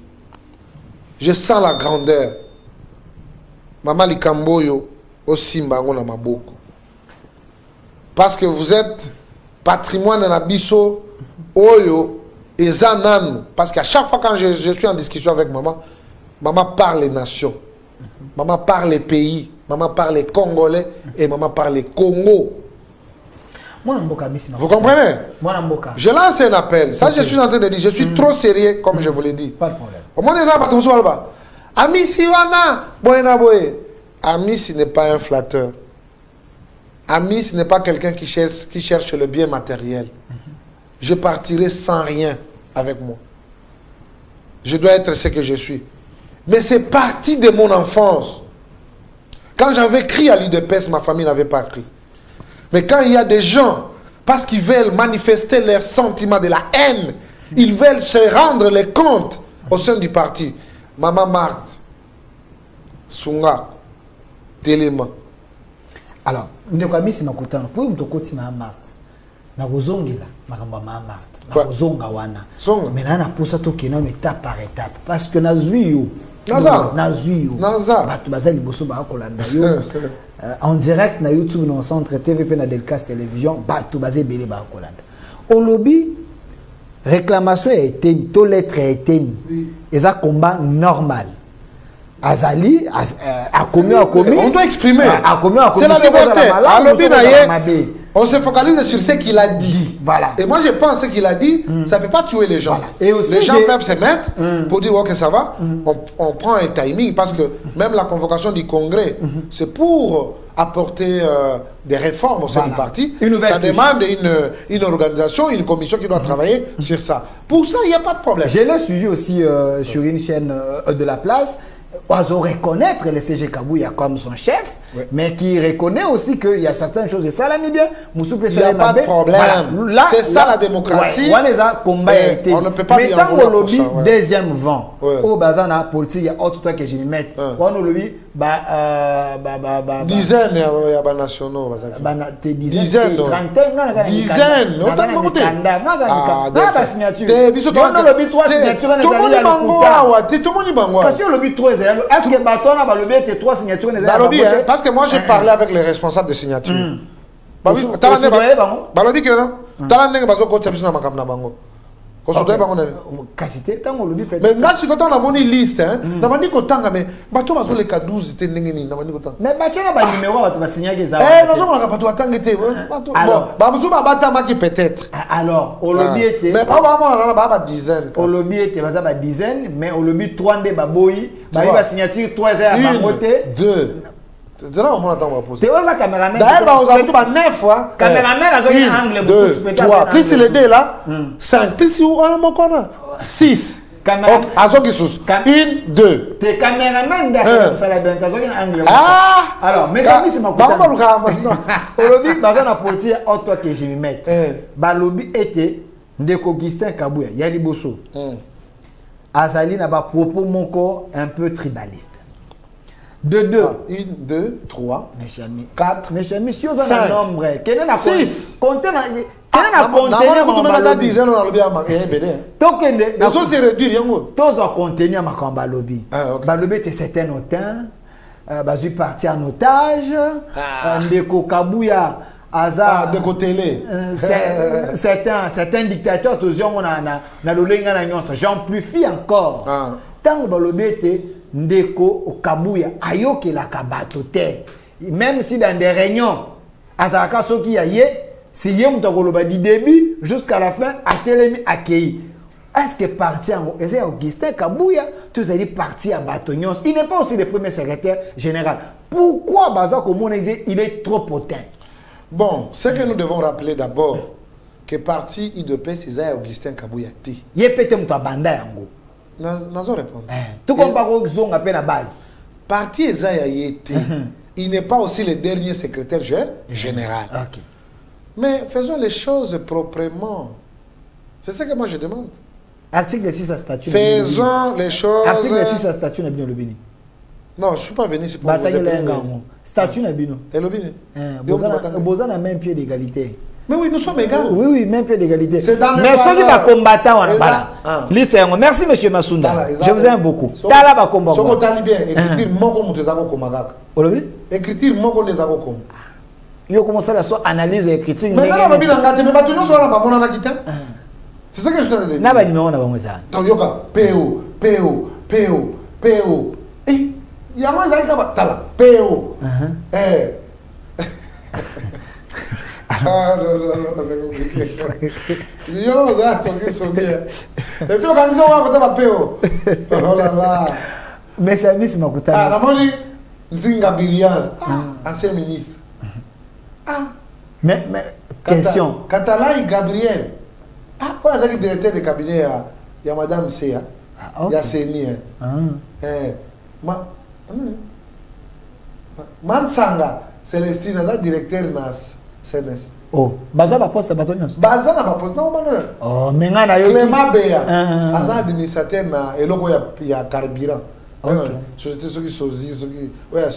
Je sens la grandeur. Maman Likamboyo, aussi Mbango Maboko. Parce que vous êtes patrimoine de la biso, Oyo, et Zanan. Parce qu'à chaque fois quand je suis en discussion avec maman, maman parle les nations. Maman parle les pays. Maman parle les Congolais. Et maman parle les Congo. Vous comprenez? Je lance un appel. Ça, je suis en train de dire. Je suis trop sérieux, comme je vous l'ai dit. Pas de problème. Au moins, les gens Ami Siwana, Boyena Boye. Ami, ce n'est pas un flatteur. Ami, ce n'est pas quelqu'un qui cherche le bien matériel. Je partirai sans rien avec moi. Je dois être ce que je suis. Mais c'est parti de mon enfance. Quand j'avais crié à l'UDPS, ma famille n'avait pas crié. Mais quand il y a des gens, parce qu'ils veulent manifester leur sentiment de la haine, ils veulent se rendre les comptes au sein du parti. Maman Marthe, Sunga, Téléma. Alors, nous avons dit que pour nous Maman Marthe, nous avons dit Maman Marthe, nous avons dit mais nous avons dit étape par étape. Parce que nous avons dit en direct na YouTube dans centre TVP na Delcas télévision bato basé belé ba kolanda au lobby réclamation a été to lettre a été et ça combat normal Azali a commis on doit exprimer c'est la liberté on se focalise sur ce qu'il a dit. Voilà. Et moi je pense ce qu'il a dit, ça ne peut pas tuer les gens. Voilà. Et aussi, les gens peuvent se mettre pour dire ok ça va, on prend un timing parce que même la convocation du congrès, c'est pour apporter des réformes au sein du parti. Ça demande une organisation, une commission qui doit travailler sur ça. Pour ça, il n'y a pas de problème. Je l'ai suivi aussi sur une chaîne de la place. Oiseau reconnaître le CG Kabouya comme son chef, mais qui reconnaît aussi qu'il y a certaines choses. Et ça, là, bien, il n'y a pas de problème. Voilà. C'est ça la démocratie. On ne peut pas dire ça. Mais tant lobby, deuxième vent, au bazar, la politique, il y a autre toi que je vais mettre. On lobby, dizaines, il y a des nationaux. Dizaines. Dizaines. Est-ce que Baton a lobby tes 3 signatures? Parce que moi j'ai parlé avec les responsables de signature. Balobi que non? Tala ndenge bazo ko tshapisa na makambo na bango. Ko soto bango na. Kasité tango lobi peut-être. Mais moi si ko tanga moni liste hein. Na bandi ko tanga mais bato bazo le ka 12 te ndenge ni na bandi ko tanga. Mais batia ba numéro bato ba signer que ça. Nazo mona bato atanga te. Bato. Ba musu ba bata maki peut-être. Alors, au lobby était. Mais pas vraiment ba dizaine. Au lobby était baza ba dizaine mais au lobby 3 ndé ba boyi, ba signature 3 heures ba moté. 2 c'est là où on attend va poser. Tu vois la caméraman. D'ailleurs, vous avez tout 9 fois. Caméraman a joué un angle pour 3 plus les deux là. 5 plus où on a mon corps 6. Caméraman. Azoki sous. 1 2. Tes caméraman d'assaut ça la bien azoki un angle. Alors, mais ça c'est ma coupe. Au lobby baza na portier auto que je me mette. Ba lobby était Ndeko Augustin Kabouya, Yali Bosso. Azali na ba propos mon corps un peu tribaliste. De 2. 1, 2, 3, 4, 5, monsieur, vous avez un nombre. Quel est la 6. Comptez la contenu. Tous ont contenu à ma lobby. Balobi était certain autant. Bazu parti en otage. Ndeko Kabouya. De côté certains dictateurs, tous on a le j'amplifie encore. Tant que Balobi était Ndeko Kabouya ayoke la kabato te même si dans des réunions azaka soki ya ye si ye mutokoloba du début jusqu'à la fin a telemi accueilli est-ce que parti en est Augustin Kabouya tous allez parti à Batonions il n'est pas aussi le premier secrétaire général pourquoi baza comme il est trop potent bon ce que nous devons rappeler d'abord que parti IDP c'est Augustin Kabouya te ye pete muto banda yango Nazo répondre. Tout comme par exemple à peine à base. Parti Ezaya Yete, il n'est pas aussi le dernier secrétaire général. Okay. Mais faisons les choses proprement. C'est ce que moi je demande. Article 6 à statut. Faisons les choses. Article 6 à statut n'a bien le béni. Non, je ne suis pas venu ici pour vous aider. Statut n'a bien. Et le béni. Bozan a même pied d'égalité. Mais oui, nous sommes égaux. Oui, même pied d'égalité. Mais ceux qui va combattre, merci M. Massounda. Je vous aime beaucoup. Tala va combattre. Ce que tu bien, écriture, moi, comme tu as écriture, moi, comme tu as il a commencé à faire analyse et écriture. Mais là, c'est ça que je te dis. N'a pas de numéro, n'a pas de ça. Donc, yoga, PO, PO, PO, PO. Eh, il y a moins de PO. Ah non, c'est compliqué. Yo, ça, c'est bien. Et puis, quand on va PO. Oh là là. Mais c'est Miss Makuta. Ah, la moni, Zinga Biriaz, ancien ministre. Ah. Mais, question. Katala et Gabriel. Ah, quoi, c'est le directeur de cabinet, il y a Madame Seya. Il y a Séni. Mansanga, Célestine, c'est le directeur de CNS. Oh, baza ba poste batonios. Baza na ba poste non malheur. Oh, menga na yo. Clément Béa. Aza administrateur na eloko ya carburant. OK. Société soki sozi soki ouais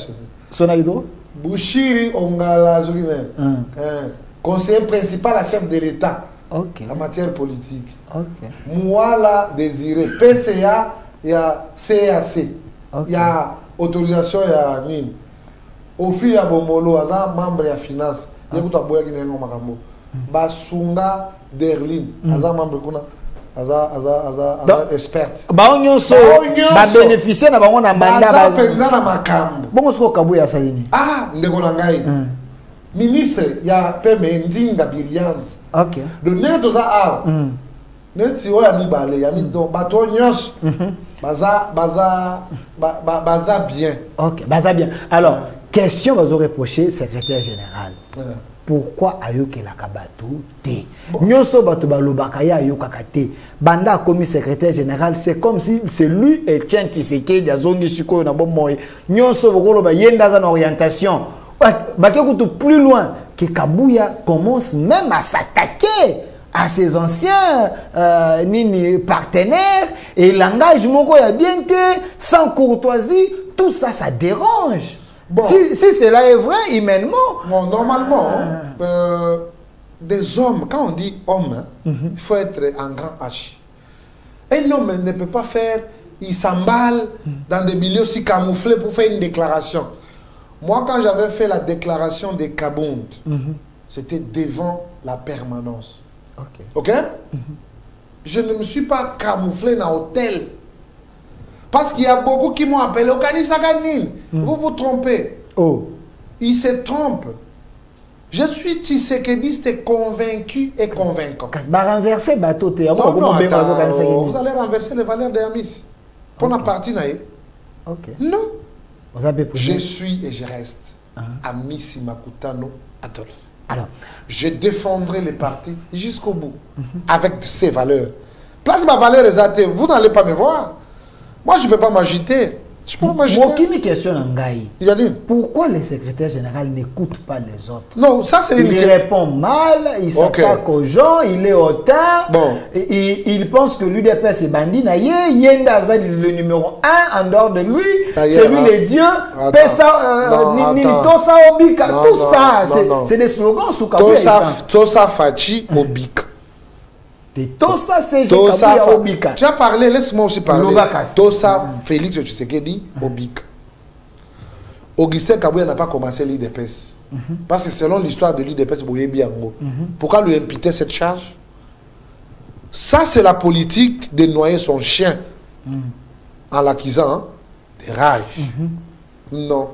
Sona hydro. Bouchiri Ongala soki conseiller principal à chef de l'État. OK. En matière politique. OK. Mouala Désiré PCA il y a CAC. Il y a autorisation il y a nini. Ofi ya Bomolo aza membre ya finance. Yekuta boya ki nengo makambo. Basunga Derlin aza membre kuna aza expert. Ba onyoso ba bénéficier na bango na mandat ba penza na makambo. Bongo soko Kabouya saini. Ah, ndeko na ngai. Ministre ya Peme Ndinga Birians. OK. Le neto za a. Neti oya mi bale ya mi do bato nyos. Baza bien. OK, baza bien. Alors, question va vous reprocher secrétaire général. Pourquoi ayoke la kabato te? Nyoso bato balobaka ya ayokaka te. Banda commis secrétaire général, c'est comme si c'est lui et Etienne Tshisekedi azongi sikoyo na bomoi. Nyoso bokolo ba yenda za orientation. Bakekutu plus loin que Kabouya commence même à s'attaquer à ses anciens partenaires et l'engagement qu'il y a bien que sans courtoisie, tout ça, ça dérange. Bon. Si cela est vrai, humainement. Bon, normalement, des hommes, quand on dit homme, il faut être en grand H. Un homme ne peut pas faire, il s'emballe dans des milieux si camouflés pour faire une déclaration. Moi, quand j'avais fait la déclaration des Kabound, c'était devant la permanence. Ok? Je ne me suis pas camouflé dans l'hôtel. Parce qu'il y a beaucoup qui m'ont appelé au Kanisaganin. Vous vous trompez. Oh. Ils se trompent. Je suis tshisekédiste convaincu et convaincant. Bah renverser bateau te. Non, non, attends, vous allez renverser les valeurs de Yamis. Pour la partie naïe. Ok. Non. Vous avez Je suis et je reste Amisi Makutano Adolphe. Alors, je défendrai les partis jusqu'au bout. Avec ces valeurs. Place ma valeur exacte. Vous n'allez pas me voir. Moi, je ne peux pas m'agiter. Je peux pas m'agiter. Moi, qui me questionne en Gaï, il a dit. Pourquoi le secrétaire général n'écoute pas les autres? Non, ça c'est une... Il répond mal, il s'attaque aux gens, il est hautain. Bon. Il pense que l'UDPS est bandit. Yenda Zad, le numéro 1 en dehors de lui. C'est lui le dieu. Tosa Obika. Tout ça, c'est des slogans sous Kabila. Tosa Fachi Obika. Tosa c'est Kabila Obika. Tu as parlé, laisse-moi aussi parler. Tosa Félix Tshisekedi Obika. Augustin Kabila n'a pas commencé l'IDPS. Parce que selon l'histoire de l'IDPS, pourquoi lui imputer cette charge? Ça, c'est la politique de noyer son chien en l'accusant de rage. Non.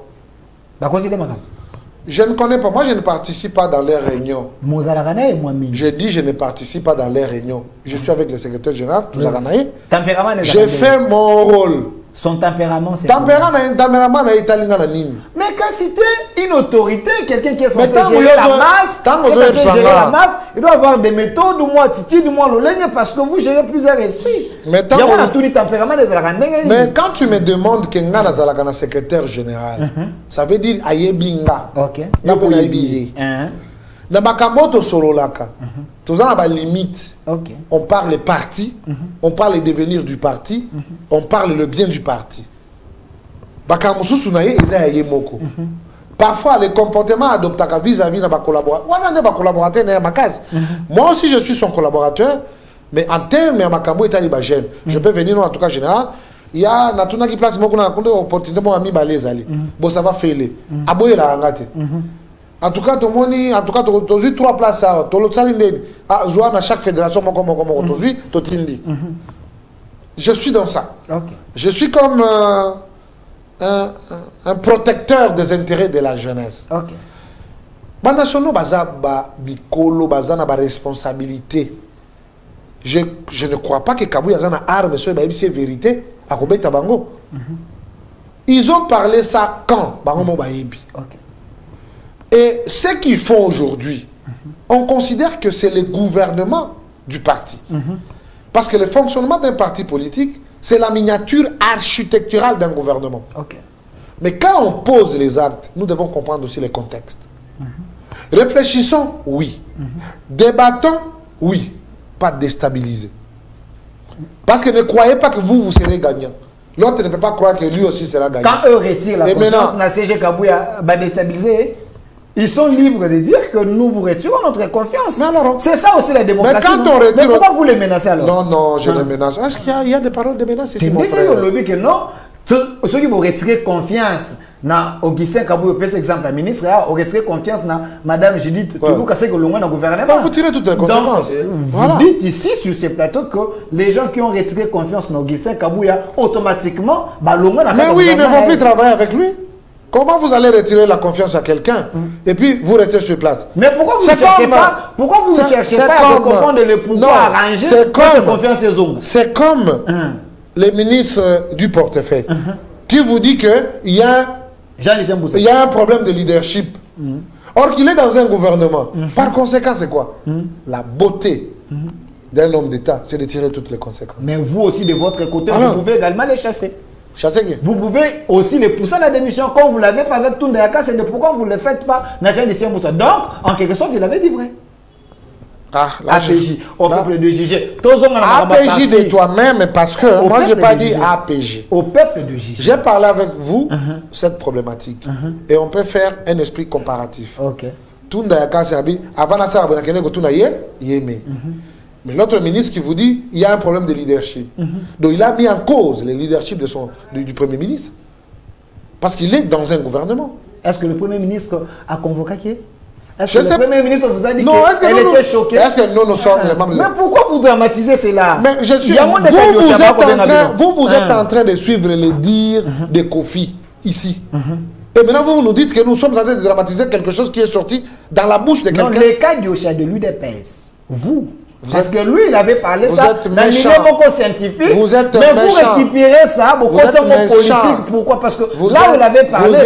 Je ne connais pas. Moi, je ne participe pas dans les réunions. Je dis je ne participe pas dans les réunions. Je suis avec le secrétaire général, j'ai fait mon rôle. Son tempérament, c'est tempérament na italinga na nini. Mais quand c'était une autorité, quelqu'un qui est censé gérer la masse, il doit avoir des méthodes, du moins titi, du moins l'olègne, parce que vous gérez plusieurs esprits. Mais quand tu me demandes que nga nazalaka na secrétaire général, ça veut dire ayebinga. OK. Na makambo to sololaka. Tous en a limite. Okay. On parle les partis, on parle le devenir du parti, on parle le bien du parti. Parfois, les comportements adoptés vis-à-vis de ma collaborateur. Moi aussi, je suis son collaborateur, mais en termes de makambo italienne, je peux venir en tout cas général. Il y a natuna qui place beaucoup dans opportunité mon ami balezali. Bon, ça va faire les. Aboye la ngate. En tout cas, tu as 3 places à chaque fédération. Je suis dans ça. Okay. Je suis comme un protecteur des intérêts de la jeunesse. Okay. Responsabilité. Je ne crois pas que Kabou Yazana arme sur la vérité à Kobe Tabango. Ils ont parlé ça quand okay. Et ce qu'ils font aujourd'hui, on considère que c'est le gouvernement du parti. Parce que le fonctionnement d'un parti politique, c'est la miniature architecturale d'un gouvernement. Okay. Mais quand on pose les actes, nous devons comprendre aussi les contextes. Réfléchissons, oui. Débattons, oui. Pas déstabiliser. Parce que ne croyez pas que vous serez gagnant. L'autre ne peut pas croire que lui aussi sera gagnant. Quand eux retirent la confiance, la CG Kabouya va déstabiliser. Ils sont libres de dire que nous vous retirons notre confiance. C'est ça aussi la démocratie. Mais quand on retire... Mais pourquoi vous les menacez alors? Non, non, je les menace. Est-ce qu'il y a des paroles de menace ici, mon frère? Que non. Ceux qui vont retirer confiance dans Augustin Kabouya, par exemple, la ministre, ont retiré confiance dans Madame Judith Toulou, qui le loin dans le gouvernement. Vous tirez toutes les conséquences. Vous dites ici, sur ces plateaux, que les gens qui ont retiré confiance dans Augustin Kabouya, automatiquement, le loin dans le gouvernement. Mais oui, ils ne vont plus travailler avec lui. Comment vous allez retirer la confiance à quelqu'un et puis vous restez sur place? Mais pourquoi vous ne cherchez pas, à comprendre le pouvoir arranger la confiance des hommes? C'est comme le ministre du portefeuille qui vous dit qu'il y a un problème de leadership. Or qu'il est dans un gouvernement. Par conséquent, c'est quoi? La beauté d'un homme d'État, c'est de tirer toutes les conséquences. Mais vous aussi, de votre côté, vous pouvez également les chasser. Vous pouvez aussi les pousser à la démission comme vous l'avez fait avec Toundayaka. C'est de pourquoi vous ne le faites pas. Donc, en quelque sorte, il avait dit vrai. APJ, au peuple de JG. APJ de toi-même, parce que moi, je n'ai pas dit APJ. Au peuple de JG. J'ai parlé avec vous cette problématique. Et on peut faire un esprit comparatif. Ok. Toundayaka, c'est avant la Sarah Benakene, Yémé. Mais l'autre ministre qui vous dit il y a un problème de leadership. Donc il a mis en cause le leadership du Premier ministre. Parce qu'il est dans un gouvernement. Est-ce que le Premier ministre a convoqué qui? Est-ce que le Premier ministre vous a dit qu'elle était choquée? Est-ce que nous sommes les membres? Mais pourquoi vous dramatisez cela? Mais je suis... Vous êtes en train de suivre les dires de Kofi ici. Et maintenant, vous nous dites que nous sommes en train de dramatiser quelque chose qui est sorti dans la bouche de quelqu'un. Non, les cas du de l'UDPS, parce que lui, il avait parlé vous ça êtes dans le niveau scientifique. Vous êtes mais méchant. Vous récupérez ça, vous êtes politique. Pourquoi? Parce que là, vous l'avez parlé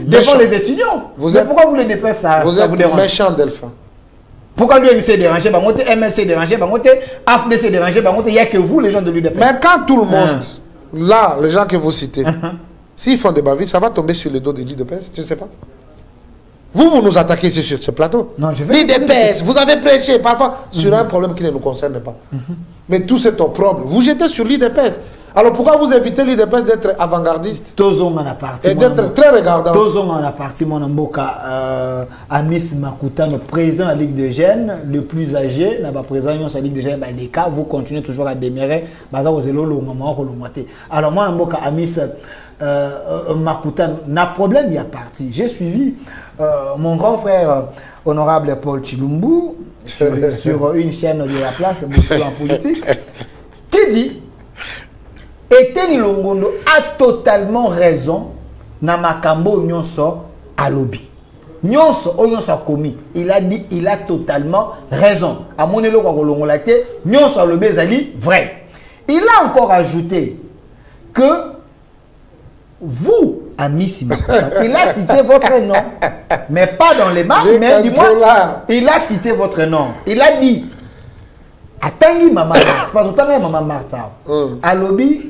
devant les étudiants. Pourquoi vous le dépassez ça? Vous êtes méchant, Delphin. Pourquoi lui s'est dérangé, ML s'est dérangé, AFD s'est dérangé, il n'y a que vous, les gens de l'UDPS. Mais quand tout le monde, là, les gens que vous citez, s'ils font des bavilles, ça va tomber sur le dos de l'UDPS, tu ne sais pas. Vous nous attaquez ici sur ce plateau. Non, je vais... L'UDPS, vous avez prêché parfois sur un problème qui ne nous concerne pas. Mais tout c'est opprobre. Vous jetez sur l'UDPS. Alors pourquoi vous évitez l'UDPS d'être avant-gardiste et d'être très regardant? Tozong en a parti, mon amboka, Amis Makutano, président de la Ligue de Jeunes, le plus âgé, n'a pas président de la Ligue de Jeunes, les cas, vous continuez toujours à démérer. Alors moi, amboka, Amis Makutano, n'a problème, il y a parti. J'ai suivi mon grand frère honorable Paul Chilumbu sur une chaîne de la place, en politique, qui dit Etienne Longondo a totalement raison na makambo nyonso alobi. Nyonso nyonso komi. Il a dit, il a totalement raison. A mon elo kwa kolongola te, nyonso alobi ezali vrai. Il a encore ajouté que vous, Amis Simakutano, il a cité votre nom, mais pas dans les marques, mais du moins, il a cité votre nom. Il a dit, Atangi Maman Marthe, pas tout à l'heure Maman Marthe, alobi,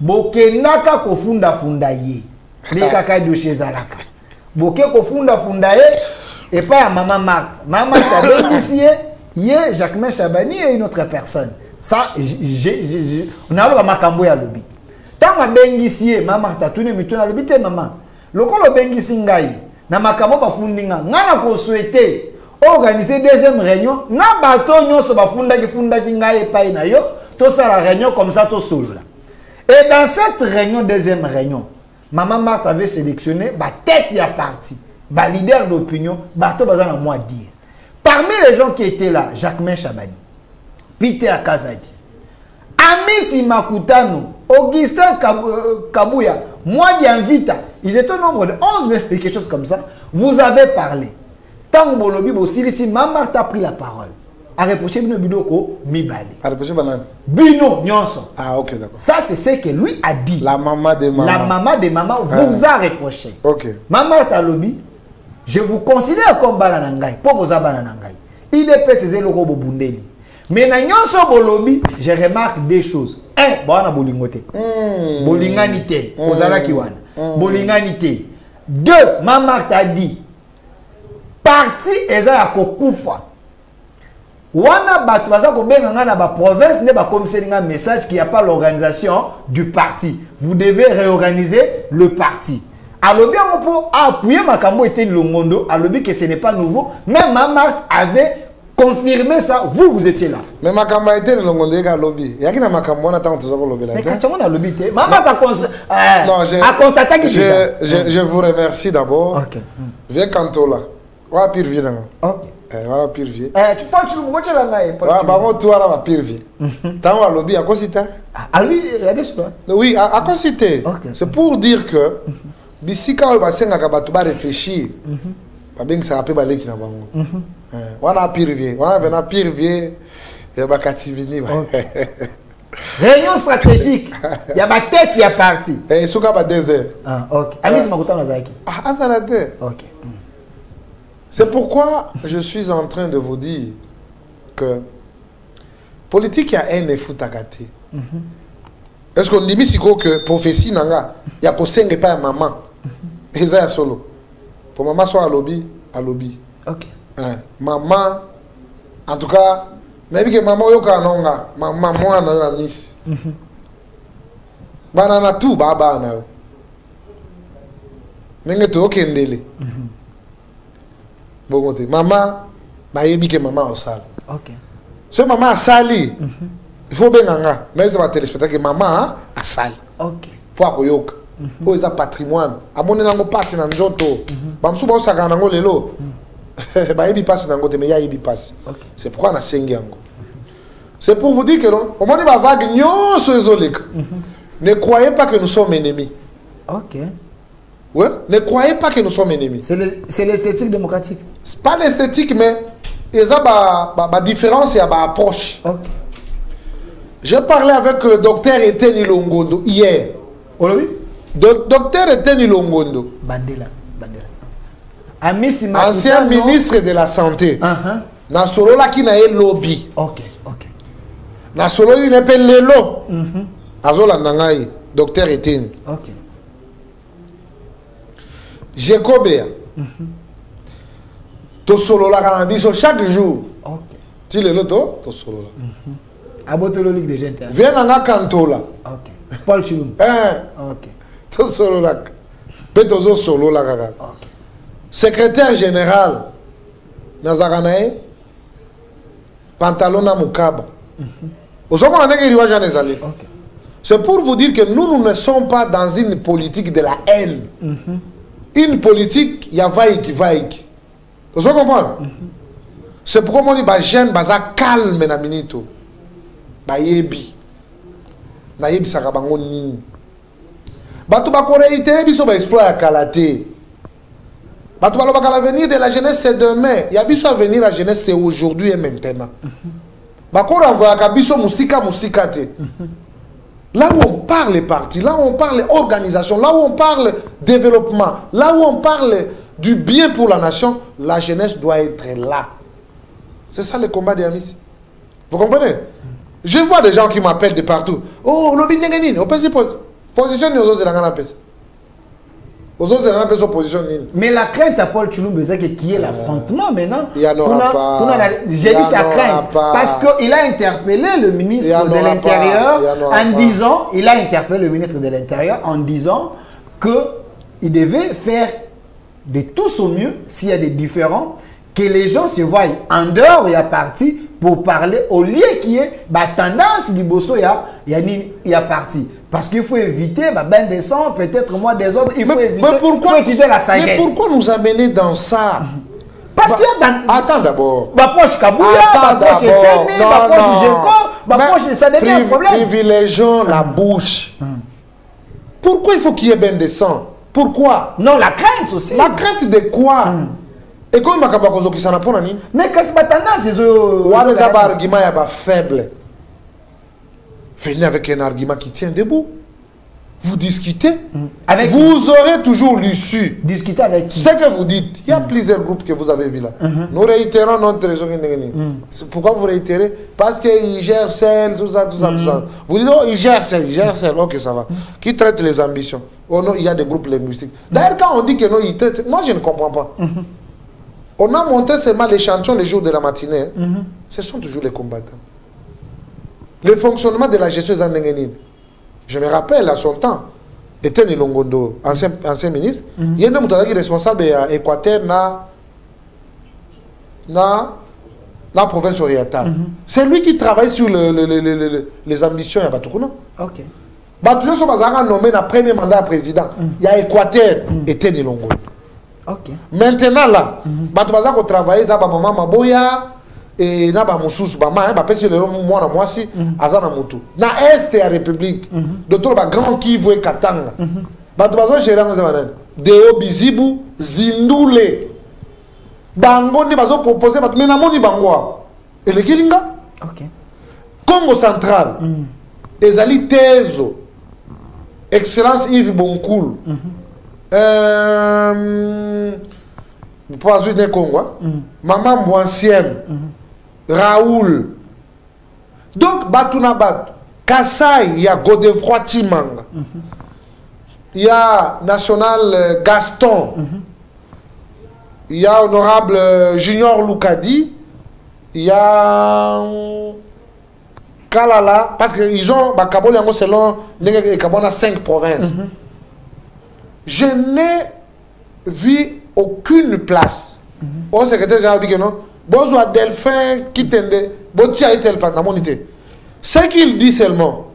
Bokenaka kofunda funda ye. Lekaka dossier zalaka. Boke kofunda funda ye et pas à Maman Marthe. Maman Marthe a bénéficié, ye Jacquemin Chabani et une autre personne. Ça, on a le makambo ya lobi. Tant a bénéficié, Maman Marthe a tourné mais tourné lobi te maman. Lokolo bénéficié ngai na makambo ba fundinga. Ngana ko souhaiter organiser deuxième réunion na bato nyonso ba funda ki ngai pa na yo. To ça la réunion comme ça to solo. Et dans cette réunion, deuxième réunion, Maman Marthe avait sélectionné la tête y a parti, le leader d'opinion, bateau bazan à moi dire. Parmi les gens qui étaient là, Jacquemin Chabani, Peter Kazadi, Amis Makutano, Augustin Kabouya, moi Dianvita, ils étaient au nombre de 11, mais quelque chose comme ça. Vous avez parlé. Tant Bolobi Bossili, Maman Marthe a pris la parole. A reproché Bino Bidoko Mibali. A reproché Banane. Bino Nyonso. Ah, ok, d'accord. Ça, c'est ce que lui a dit. La maman de maman. La maman de maman vous a reproché. Ok. Maman Talobi, je vous considère comme Balanangai. Pour vous Balanangai. Il est précisé le robot Bundeli. Mais dans Nyonso Bolobi, je remarque des choses. Un, Bwana Bolingote. Bolinganité. Ozala Kiwana. Bolinganité. Deux, maman t'a dit. Parti Eza Kokufa. Wana bato baza ko benga na ba province ne ba comme c'est un message qu'il n'y a pas l'organisation du parti. Vous devez réorganiser le parti. Alobi on peut appuyer makambo était Longondo, alobi que ce n'est pas nouveau, même Maman avait confirmé ça, vous étiez là. Mais makambo était Longondo ka lobi. Ya kina makambo na tant tozo lobi là. Mais quand on a lobi té, Maman ta constaté que je vous remercie d'abord. OK. Viens Kantola. Wa pire vieux là. OK. Voilà pire vieux. Tu parles sur le mot de la main. Ah, bah, moi, toi, là, ma pire vieux. Tant à lobby, à quoi c'était? Ah, lui, il y a des choses. Oui, à quoi c'était? C'est pour dire que, d'ici quand on va réfléchir, ça va pas aller qui n'a pas. On a pire vieux. On a pire vieux. Il y a Kativini. Réunion stratégique. Il y a ma tête, il y a parti. Et il y a 2 heures. Ah, ok. Amis Makutano Nazaki. Ah, ça l'a dit. Ok. C'est pourquoi je suis en train de vous dire que politique, il y a un effort à gâter. Est-ce qu'on dit que prophétie, il y a que 5 pas à maman. Et ça, solo. Pour maman, soit à lobby, à lobby. Ok. Maman, en tout cas, mais que maman, il y a maman, moi, à Nice. Banana tout, baba, na. Mais tu ok, ndele. Bon, maman, naïbi que maman au salle. Ok. Ce maman a sali. Il faut bien nga. Mais ça va téléspectateur que maman a sali. Ok. Pour akoyoka. Oh, ça patrimoine. Amone nango passe na njoto. Bamsu ba saka nango lelo. Bah, il passe dans le côté, mais il passe. Ok. C'est pourquoi on a 5 ans. C'est pour vous dire que non, au moment où vague, ne croyez pas que nous sommes ennemis. Ok. Ouais? Ne croyez pas que nous sommes ennemis. C'est l'esthétique démocratique. C'est pas l'esthétique, mais il y a une différence et une approche. Ok. J'ai parlé avec le docteur Eteni Longondo hier. Oh oui? Docteur Eteni Longondo. Bandela. Ancien ministre de la Santé. Na solo la ki na e lobby. Ok, ok. Na solo il n'appelle lelo. Azola nangai, docteur Eteni. Ok. Jacobea. To solo la cannabis chaque jour. Ok. Tu le loto, to solo la. Abotolo Ligue de Gente. Viens na kantola. Ok. Paul Chilum. Ok. To solo la. Petozo solo la kaka. Ok. Secrétaire général Nazaranae pantalon na mukaba. C'est pour vous dire que nous ne sommes pas dans une politique de la haine. Une politique, il y a vaïk. Vous comprenez? C'est pourquoi on dit que j'aime calme na minito. Ba yebi. Na yebi sakabango nini. Batu ba koreiter biso ba exploit ya kalaté. Batu ba loba l'avenir de la jeunesse c'est demain. Ya biso avenir la jeunesse c'est aujourd'hui et maintenant. Ba ko renvoya ka biso musika te. Là où on parle parti, là où on parle organisation, là où on parle développement, là où on parle du bien pour la nation, la jeunesse doit être là. C'est ça le combat des amis. Vous comprenez? Je vois des gens qui m'appellent de partout. Oh, lobby n'engagine, on peut se positionner aux autres aux autres opposition. Mais la crainte à Paul Chilum, c'est qui est l'affrontement maintenant. Il y en aura pas. J'ai dit sa crainte parce qu'il a interpellé le ministre de l'Intérieur en disant, il a interpellé le ministre de l'Intérieur en disant qu'il devait faire de tout son mieux s'il y a des différends, que les gens se voient en dehors, il y a parti pour parler au lieu qu'il y ait tendance du bosso, il y a parti. Parce qu'il faut éviter ben des sons, peut-être moi des autres, il faut éviter. Mais pourquoi, faut utiliser la sagesse. Mais pourquoi nous amener dans ça? Parce qu'il y a dans... Attends d'abord. Ma poche Kabouya, ma poche Téné, ma poche Géco, ma poche, ça devient un problème. Privilégions la bouche. Pourquoi il faut qu'il y ait ben des sons? Pourquoi? Non, la crainte aussi. La crainte de quoi? Et comme ma kabakozo qui s'en a pour nani? Mais qu'est-ce que tendance c'est ouais, mais ça va argument ya ba faible. Venez avec un argument qui tient debout. Vous discutez. Avec vous aurez toujours l'issue. Discuter avec qui? Ce que vous dites. Il y a plusieurs groupes que vous avez vus là. Nous réitérons notre raison. Pourquoi vous réitérez? Parce qu'ils gèrent celle, tout ça. Vous dites, oh, ils gèrent celle. Ok, ça va. Qui traite les ambitions? Oh non, il y a des groupes linguistiques. D'ailleurs, quand on dit que non, ils traitent, moi je ne comprends pas. On a montré seulement l'échantillon les jours de la matinée. Ce sont toujours les combattants. Le fonctionnement de la gestion Zandengenine. Je me rappelle à son temps, Eteni Longondo, ancien ministre, il y a un homme qui est responsable de l'Équateur dans la province orientale. C'est lui qui travaille sur les ambitions à Batoukuna. Ok. Batoukuna sont nommés dans le premier mandat président. Il y a Équateur, Eteni Longondo. Ok. Maintenant là, Batoukuna qui travaille, ça va maman Maboya. Et na ba mususu ba ma ba pesi le mwana mwasi azana mutu na est ya république docteur ba grand Kivu et Katanga bato bazo gérer ngo zana Deo Bizibu Zindule bango ni bazo proposer bato mena moni bango et le kilinga. OK. Congo central ezali tezo excellence Yves Boncoul Poazu de Congo maman Mouancienne Raoul. Donc, Batuna Bat, Kassai, il y a Godefroy Timanga. Il y a National Gaston. Il y a Honorable Junior Loukadi. Il y a Kalala. Parce qu'ils ont, Kabol Yango selon, Kabona 5 provinces. Je n'ai vu aucune place. Au secrétaire général dit que non. Bonjour Delphin qui tende, ce qu'il dit seulement,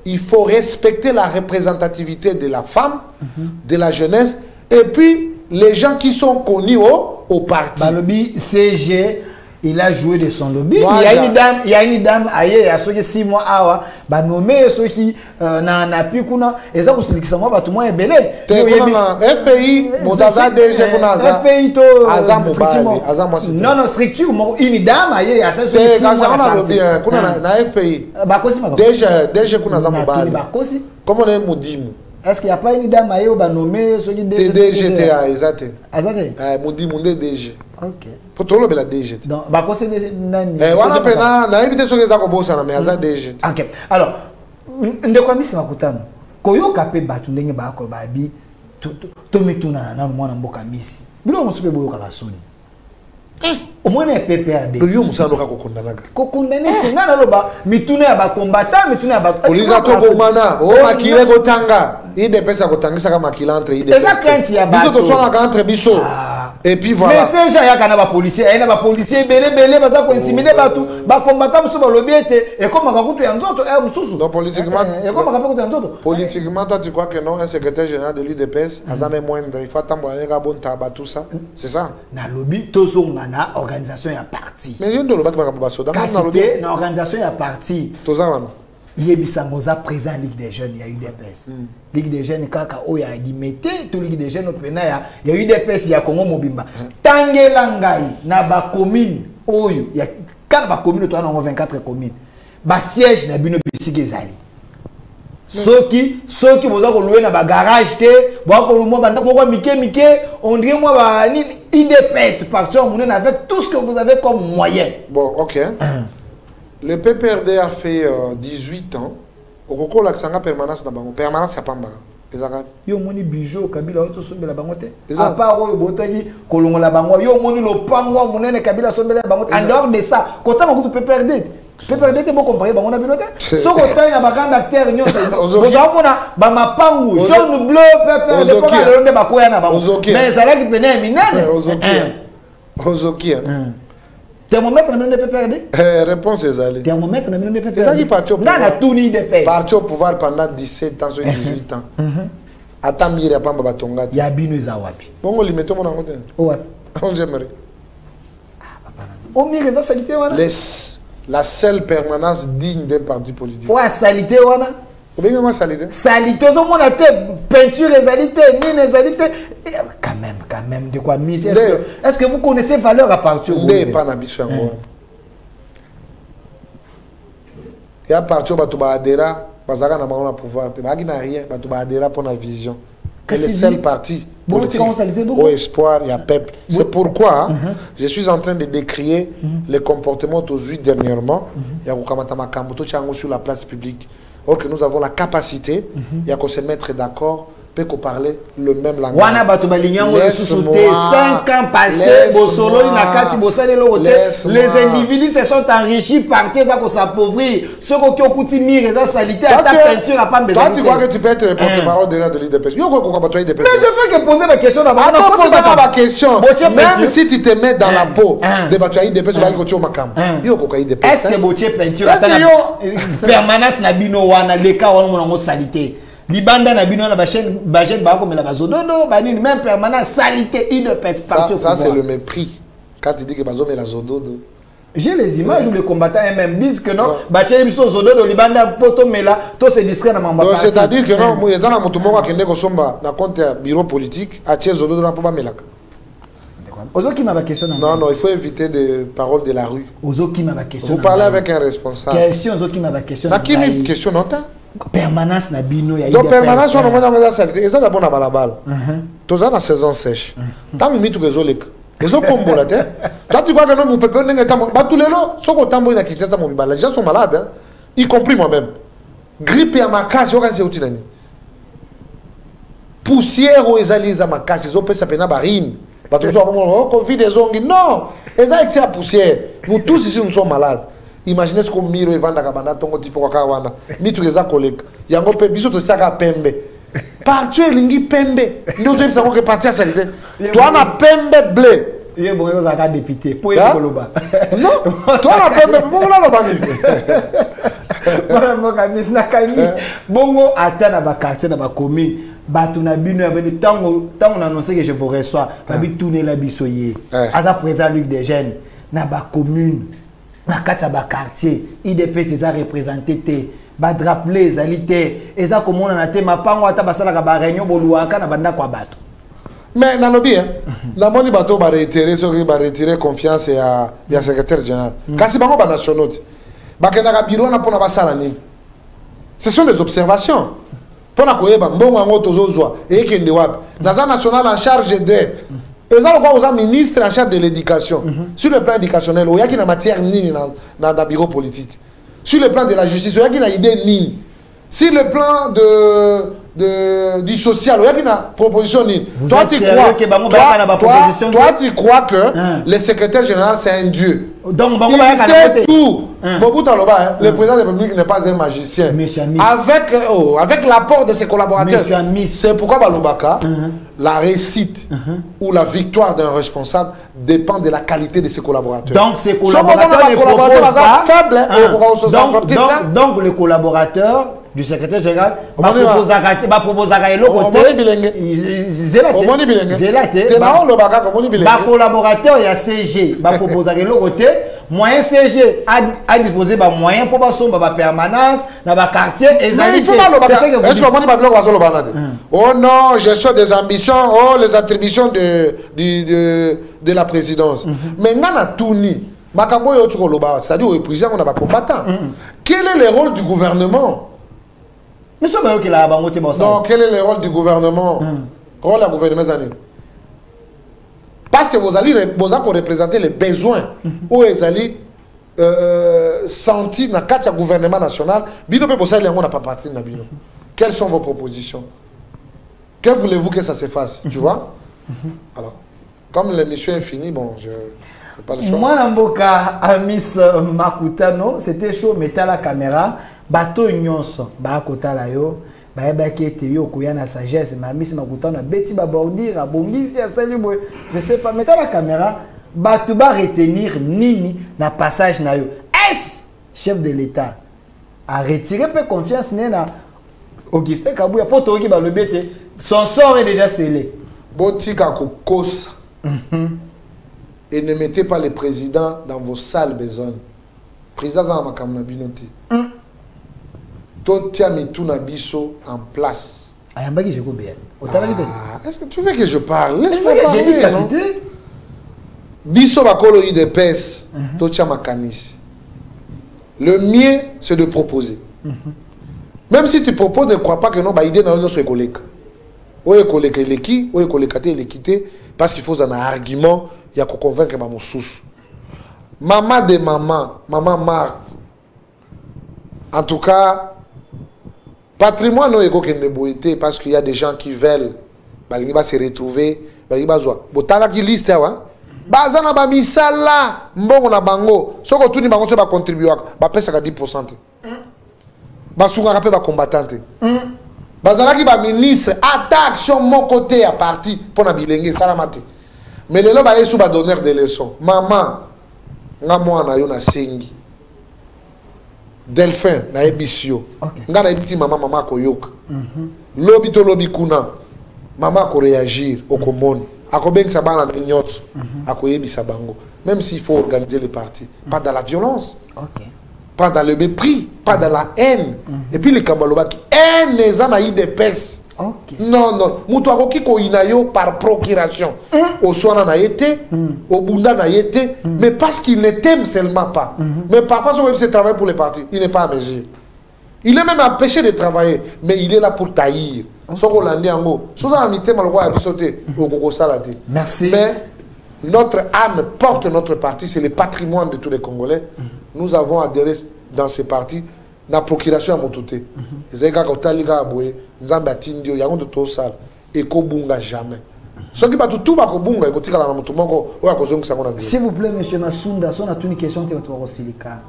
il faut respecter la représentativité de la femme, de la jeunesse, et puis les gens qui sont connus au parti. Bah, lobby CG, il a joué de son lobby. Voilà. Il y a une dame ailleurs, il y a ceux qui 6 mois awa, bah nommé ceux qui na pi kuna, et ça vous c'est que moi bah tout le monde est belé. FPI, Mozaza DG kuna za. FPI to non non structure une dame ailleurs, il y a ceux qui 6 mois. Kuna na FPI. Bah kosi ma. DG kuna za mobile. Bah kosi. Comment on est Moudimu? Est-ce qu'il n'y a pas une dame ailleurs bah nommé ceux qui DGTA exact. Azate. Moudimu DG. OK. Pour tout le monde la DGT. Donc bah kosi nani. Wana pena na invité ceux qui za ko bossa na mais aza DGT. OK. Alors ndeko misi makutano. Koyoka pe batu ndenge ba ko ba bi to mituna na mwana mboka misi. Bilo musupe boyoka ka soni. Au moins un PPRD. Yo musando ka kokondanaga. Kokondane ngana loba mituna ya ba combattant mituna ya ba Oliga to bomana o makile kotanga. Ide pesa kotangisa kama makila entre ide. Eza kanti ya ba. Biso to sona ka entre biso. Et puis voilà. Mais ces gens ya kana ba policier, ya na ba policier belé baza ko intimider batu, ba combattant muso ba lobiete et comme akakutu ya nzoto mususu. Donc politiquement et comme akakutu ya nzoto. Politiquement toi tu crois que non un secrétaire général de l'UDPS azana moindre, il faut attendre la bonne taba tout ça. C'est ça. Na lobby tozonga na organisation ya parti. Mais yendo lo batba ba soda na lobby na organisation ya parti. Tozana. Yebisangoza présent Ligue des jeunes, il y a eu des PES. Ligue des jeunes, kaka oya gimete, tout Ligue des jeunes au pena il y a eu des PES, il y a Congo Mobimba. Tangelangai, na ba commune, oyo, il y a 4 ba commune, toi on a 24 communes. Ba siège na bino bisiki zali. Soki boza ko louer na ba garage te, bo ko mo banda ko mike, on dirait moi ba ni IDPS parti on avec tout ce que vous avez comme moyen. Bon, OK. Le PPRD a fait 18 ans. Au Koko l'accent permanence dans bango. Permanence à Pamba. Yo moni bijou Kabila auto sombela bango te. À part oyo botaki kolongo la bango. Yo moni lo pangwa monene Kabila sombela bango. En dehors de ça, kota bango PPRD. PPRD te bo comparer bango na binote. So kota na bakanda acteur nyonso. Boza mona ba mapangu jaune bleu PPRD ko na londe bakoya na bango. Mais ça là qui pene minene. Ozoki. Thermomètre na mine PPRD? Réponse est allée. Thermomètre na mine PPRD. Ça qui parti au pouvoir. Dans la tournie des pays. Parti au pouvoir pendant 17 ans, 18 ans. Attends, il y a pas de batonga. Il y a bino zawapi. Bon, on limite mon angote. Oh ouais. On j'aimerait. On mire ça salité wana. La seule permanence digne d'un parti politique. Ouais, salité wana. Ou bien comment salité? Salité au monde te peinture et salité, ni salité. Quand même de quoi mise. Est-ce que vous connaissez valeur à partir de pas na biso yango. Et à partir de ba adera, bazaka na bango na pouvoir, ba ki na rien, ba ba adera pour la vision. C'est le seul parti politique au espoir, il y a peuple. C'est pourquoi je suis en train de décrier les comportements d'aujourd'hui dernièrement. Il y a Kukamata Makambo sur la place publique. Or que nous avons la capacité, il y a qu'on se mettre d'accord, peut qu'on parler le même langage. Les individus se sont enrichis, partis à s'appauvrir. Ceux qui ont continué à salité, à ta peinture à pas besoin. Toi, tu crois que tu peux être le porte-parole de l'IDPS? Mais je fais que poser ma question d'abord. Attends, poser ma question. Même si tu te mets dans la peau de Batuaï IDPS, tu vas y Makam. Est-ce que Botier peinture permanence na bino wana le cas on salité? Libanda na bino na bachen ba comme la bazododo banini même permanence salité IDPS partout. Ça c'est le mépris. Quand tu dis que bazo met la zododo. J'ai les images où les combattants eux-mêmes disent que non, bachen biso zododo libanda poto mela to se discret na mamba. Donc c'est-à-dire que non, moi dans la moto moko akende ko somba na compte bureau politique a tie zododo na poba melaka. Ozoki ma question. Non, il faut éviter des paroles de la rue. Ozoki ma question. Vous parlez avec un responsable. Question Ozoki ma question. Na qui me question non ta? Permanence na bino ya. Donc permanence on a dans salité. Et ça d'abord na balabal. Toza na saison sèche. Tant mitu kezoleka. Ezo kombola te. Toi tu crois que non mon peuple n'enga tamo. Batulelo soko tambo na Kinshasa mo bibala. Les gens sont malades, y compris moi-même. Grippe ya makasi okanse utinani. Poussière o ezali za makasi zo pesa pena barine. Covid des ongles. Non, c'est la poussière. Nous tous ici, nous sommes malades. Imaginez ce qu'on mire et vend à Kabana, ton type de Kawana. Mitu les collègues. Yango pe biso to saka pembe. Partir lingi pembe. Nous sommes que partir à salité. Toi na pembe bleu. Il est bon, il a député. Pour non, toi na pembe, bon là le bani. Bongo atana ba quartier na ba commune. Batuna bino abeli tango on annoncé que je vous reçois. Babi tourner la bisoyer. Aza présent Ligue des jeunes na ba commune na kata ba quartier IDP ça représenté té ba drapeler ezalité eza comment on a té mapango ata basala ka ba réunion boluaka na banda kwa bato. Mais dans le bien, la moni bateau va retirer confiance à secrétaire général. Kasi bango ba nationaux. Ba kenda bureau na pona basala ni. Ce sont des observations. Pona koyeba mbongo ngo tozozwa et kende wapi. Naza national en charge de ezalo kwa oza ministre en charge de l'éducation. Sur le plan éducationnel, il y a qui na matière nini na bureau politique. Sur le plan de la justice, il y a qui na idée nini. Sur le plan du social, il y a une proposition. Toi, tu crois que le secrétaire général, c'est un dieu. Donc, il sait tout. Le président de la République n'est pas un magicien. Avec l'apport de ses collaborateurs. C'est pourquoi Balobaka, la réussite ou la victoire d'un responsable dépend de la qualité de ses collaborateurs. Donc, ses collaborateurs ne proposent pas faible. Donc, le collaborateur du secrétaire général va proposer à le collaborateur il y a CG va proposer à côté moyen CG a disposé de moyens pour la permanence dans le quartier et oh non, gestion des ambitions, oh les attributions de la présidence. Mais on a tout ni. C'est-à-dire au président on a pas combattant. Quel est le rôle du gouvernement? Donc, quel est le rôle du gouvernement? Rôle du gouvernement. Parce que vous allez représenter les besoins où vous allez sentir dans le cadre du gouvernement national. Quelles sont vos propositions? Que voulez-vous que ça se fasse? Tu vois? Alors, comme l'émission est finie, bon, je n'ai pas le choix. Moi, Namboka, Amis Makutano, c'était chaud, mettez la caméra. Bato nyonso ba kotala yo ba ebaki ete yo koya na sagesse ma misi makutana beti ba bordir abongisi ya sali boy je sais pas mettre la caméra bato ba retenir nini na passage na yo est chef de l'état a retiré peu confiance na Augustin Kabuya poto ki ba le bete son sort est déjà scellé botika kokosa et ne mettez pas le président dans vos sales besognes président za makamna binote Totia Mituna Bisso en place. Est-ce que tu veux que je parle? Laisse-moi parler. Bisso Bakolo IDPS, Totia Makanis. Le mieux, c'est de proposer. Même si tu proposes, ne crois pas que non, bah, idée n'a pas de collègue. Ou est collègue l'équipe, ou est collègue l'équité, parce qu'il faut un argument, il y a qu'on convaincre mon sous. Maman de maman, maman Marthe. En tout cas, patrimoine non égo que parce qu'il y a des gens qui veulent se retrouver botala ki liste wa bazana ba misala mbongo na bango soko tuni bango so ba contribuer ba pesa ka 10% ba sunga pe ba combattante bazana ki ba ministre ata action mon côté à parti pour na bilenge salamate mais lelo ba yesu ba donneur de leçons maman nga mwana yo na sengi Delphin na ebisio nga na ebiti mama koyoka lobi to lobi kuna mama ko réagir au commune akobengisa bana nyotso akoyebisa bango même s'il faut organiser les partis pas dans la violence pas dans le mépris pas dans la haine et puis les kabaloba qui haine les anaïs de pes non mutu akoki ko inayo par procuration au soin na été au bunda na été mais parce qu'il ne t'aime seulement pas mais parfois son se travaille pour les partis il n'est pas à mesure il est même empêché de travailler mais il est là pour taillir merci mais notre âme porte notre parti c'est le patrimoine de tous les Congolais nous avons adhéré dans ces partis na procuration à mototé ezeka ko talika aboye nzambe atindio yango de to sala et ko bunga jamais soki ba tout ba ko bunga ko tikala na moto moko o akozongisa ngona. S'il vous plaît monsieur Masunda son a une question te to rosilika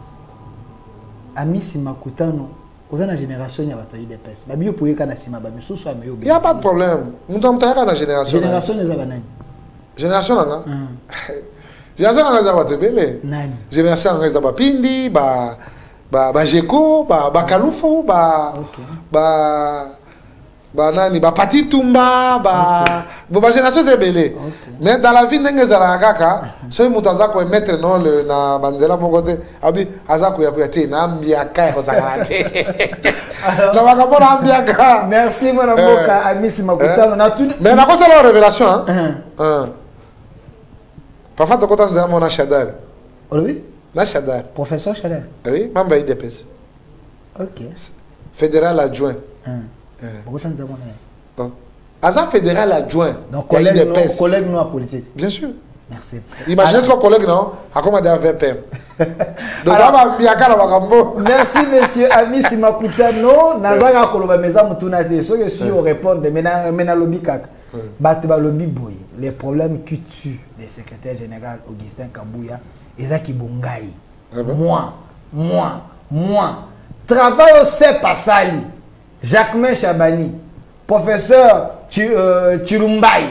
Amisi Makutano oza na génération ya bato IDPS ba biyo poyeka na sima ba misusu ameyo il y a pas de problème mutu amtaka na génération eza banani génération nanga génération nanga za batebele génération nanga za bapindi ba Jeko, ba Kalufu, ba Banani, Pati Tumba, ba génération c'est belé. Mais dans la vie, n'engue zala kaka, so mutaza ko mettre non le na banzela mon côté, abi azako ya kuyate na ambiaka ko sakarate. Na bakapona ambiaka. Merci mon avocat Amisi Makutano na tout. Mais na ko la révélation hein. Parfois tu kota nzela mona Shadar. Oui. Na Shadar. Professeur Shadar. Oui, membre IDPS. OK. Fédéral adjoint. Pourquoi tu as Azan fédéral adjoint. Donc collègue nous en politique. Bien sûr. Merci. Imaginez ton collègue non, a commandé un VPM. Donc merci monsieur Amisi Makutano. Nazaka koloba meza mutunate. Ce que si on répond de mena lobby kaka. Batba lobby boy. Les problèmes qui tuent le secrétaire général Augustin Kabouya, ezaki bongai. Moi. Travail au Sepasali. Jacquemin Chabani, professeur Chilumbai,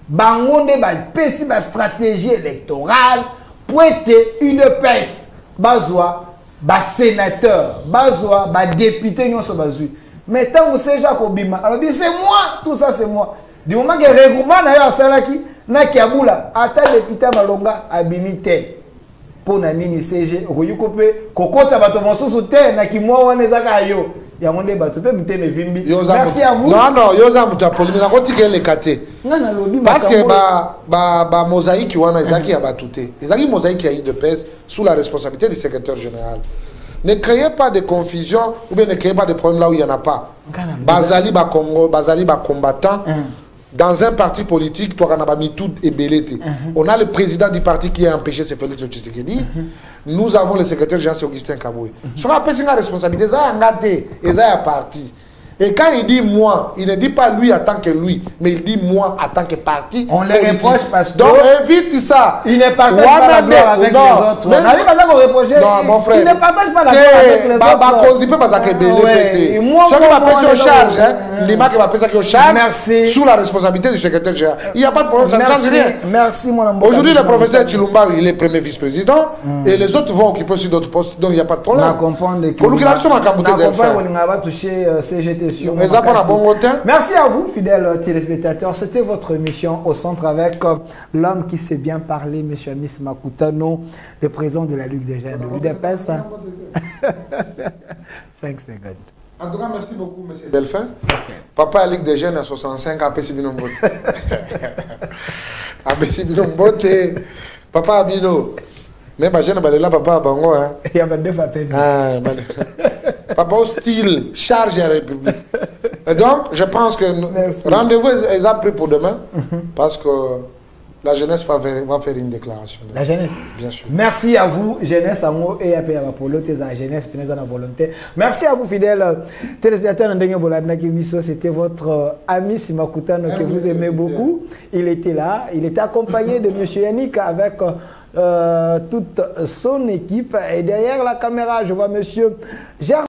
bangonde ba pesi ba stratégie électorale pour être une pèse, bazwa ba sénateur, bazwa ba député nyonso bazui. Mais tant que c'est Jacques Obima, alors c'est moi, tout ça c'est moi. Du moment que regroupement na yo asalaki na kiabula ata député malonga abimité. Pour na nini CG okoyukope kokota bato mosusu te na kimwa wana ezaka yo. Merci à vous. Non, yoza mutapoli na kotike le kate. Parce que ba mosaïque wana ezaki abatute. Ezaki mosaïque ya IDPS sous la responsabilité du secrétaire général. Ne créez pas de confusion ou bien ne créez pas de problème là où il y en a pas. Bazali ba Congo, bazali ba combattant. Dans un parti politique, toi, on a mis tout et belleté. On a le président du parti qui a empêché, c'est Félix Tshisekedi. Nous avons le secrétaire général, Augustin Kabouye. Sur la responsabilité, ça a engagé et ça a parti. Et quand il dit moi, il ne dit pas lui en tant que lui, mais il dit moi en tant que parti. On les reproche parce que. Donc évite ça. Il ne partage pas la gloire avec les autres. Non, mon frère. Il ne partage pas la gloire avec les autres. Merci. Sous la responsabilité du secrétaire général. Il n'y a pas de problème, ça ne change rien. Merci, mon amour. Aujourd'hui, le professeur Chilumba, il est premier vice-président. Et les autres vont occuper aussi d'autres postes. Donc il n'y a pas de problème. Pour nous, il a CGT. Merci à vous, fidèles téléspectateurs. C'était votre émission Au Centre avec l'homme qui sait bien parler, M. Amisi Makutano, le président de la Ligue des jeunes de l'UDPS. 5 secondes. En tout cas, merci beaucoup, M. Delphin. Papa, la Ligue des jeunes à 65 à Pessibinombote. À Pessibinombote, Papa Abino. Mais je ne sais pas, papa, bango, hein. Il y a 22 appels. Papa hostile, charge à la République. Et donc, je pense que rendez-vous est pris pour demain, parce que la jeunesse va faire une déclaration. La jeunesse? Bien sûr. Merci à vous, jeunesse, amour et à la jeunesse, à la volonté. Merci à vous, fidèles téléspectateurs. C'était votre Amisi Makutano que vous aimez beaucoup. Il était là, il était accompagné de M. Yannick avec toute son équipe. Et derrière la caméra, je vois M. Gérard.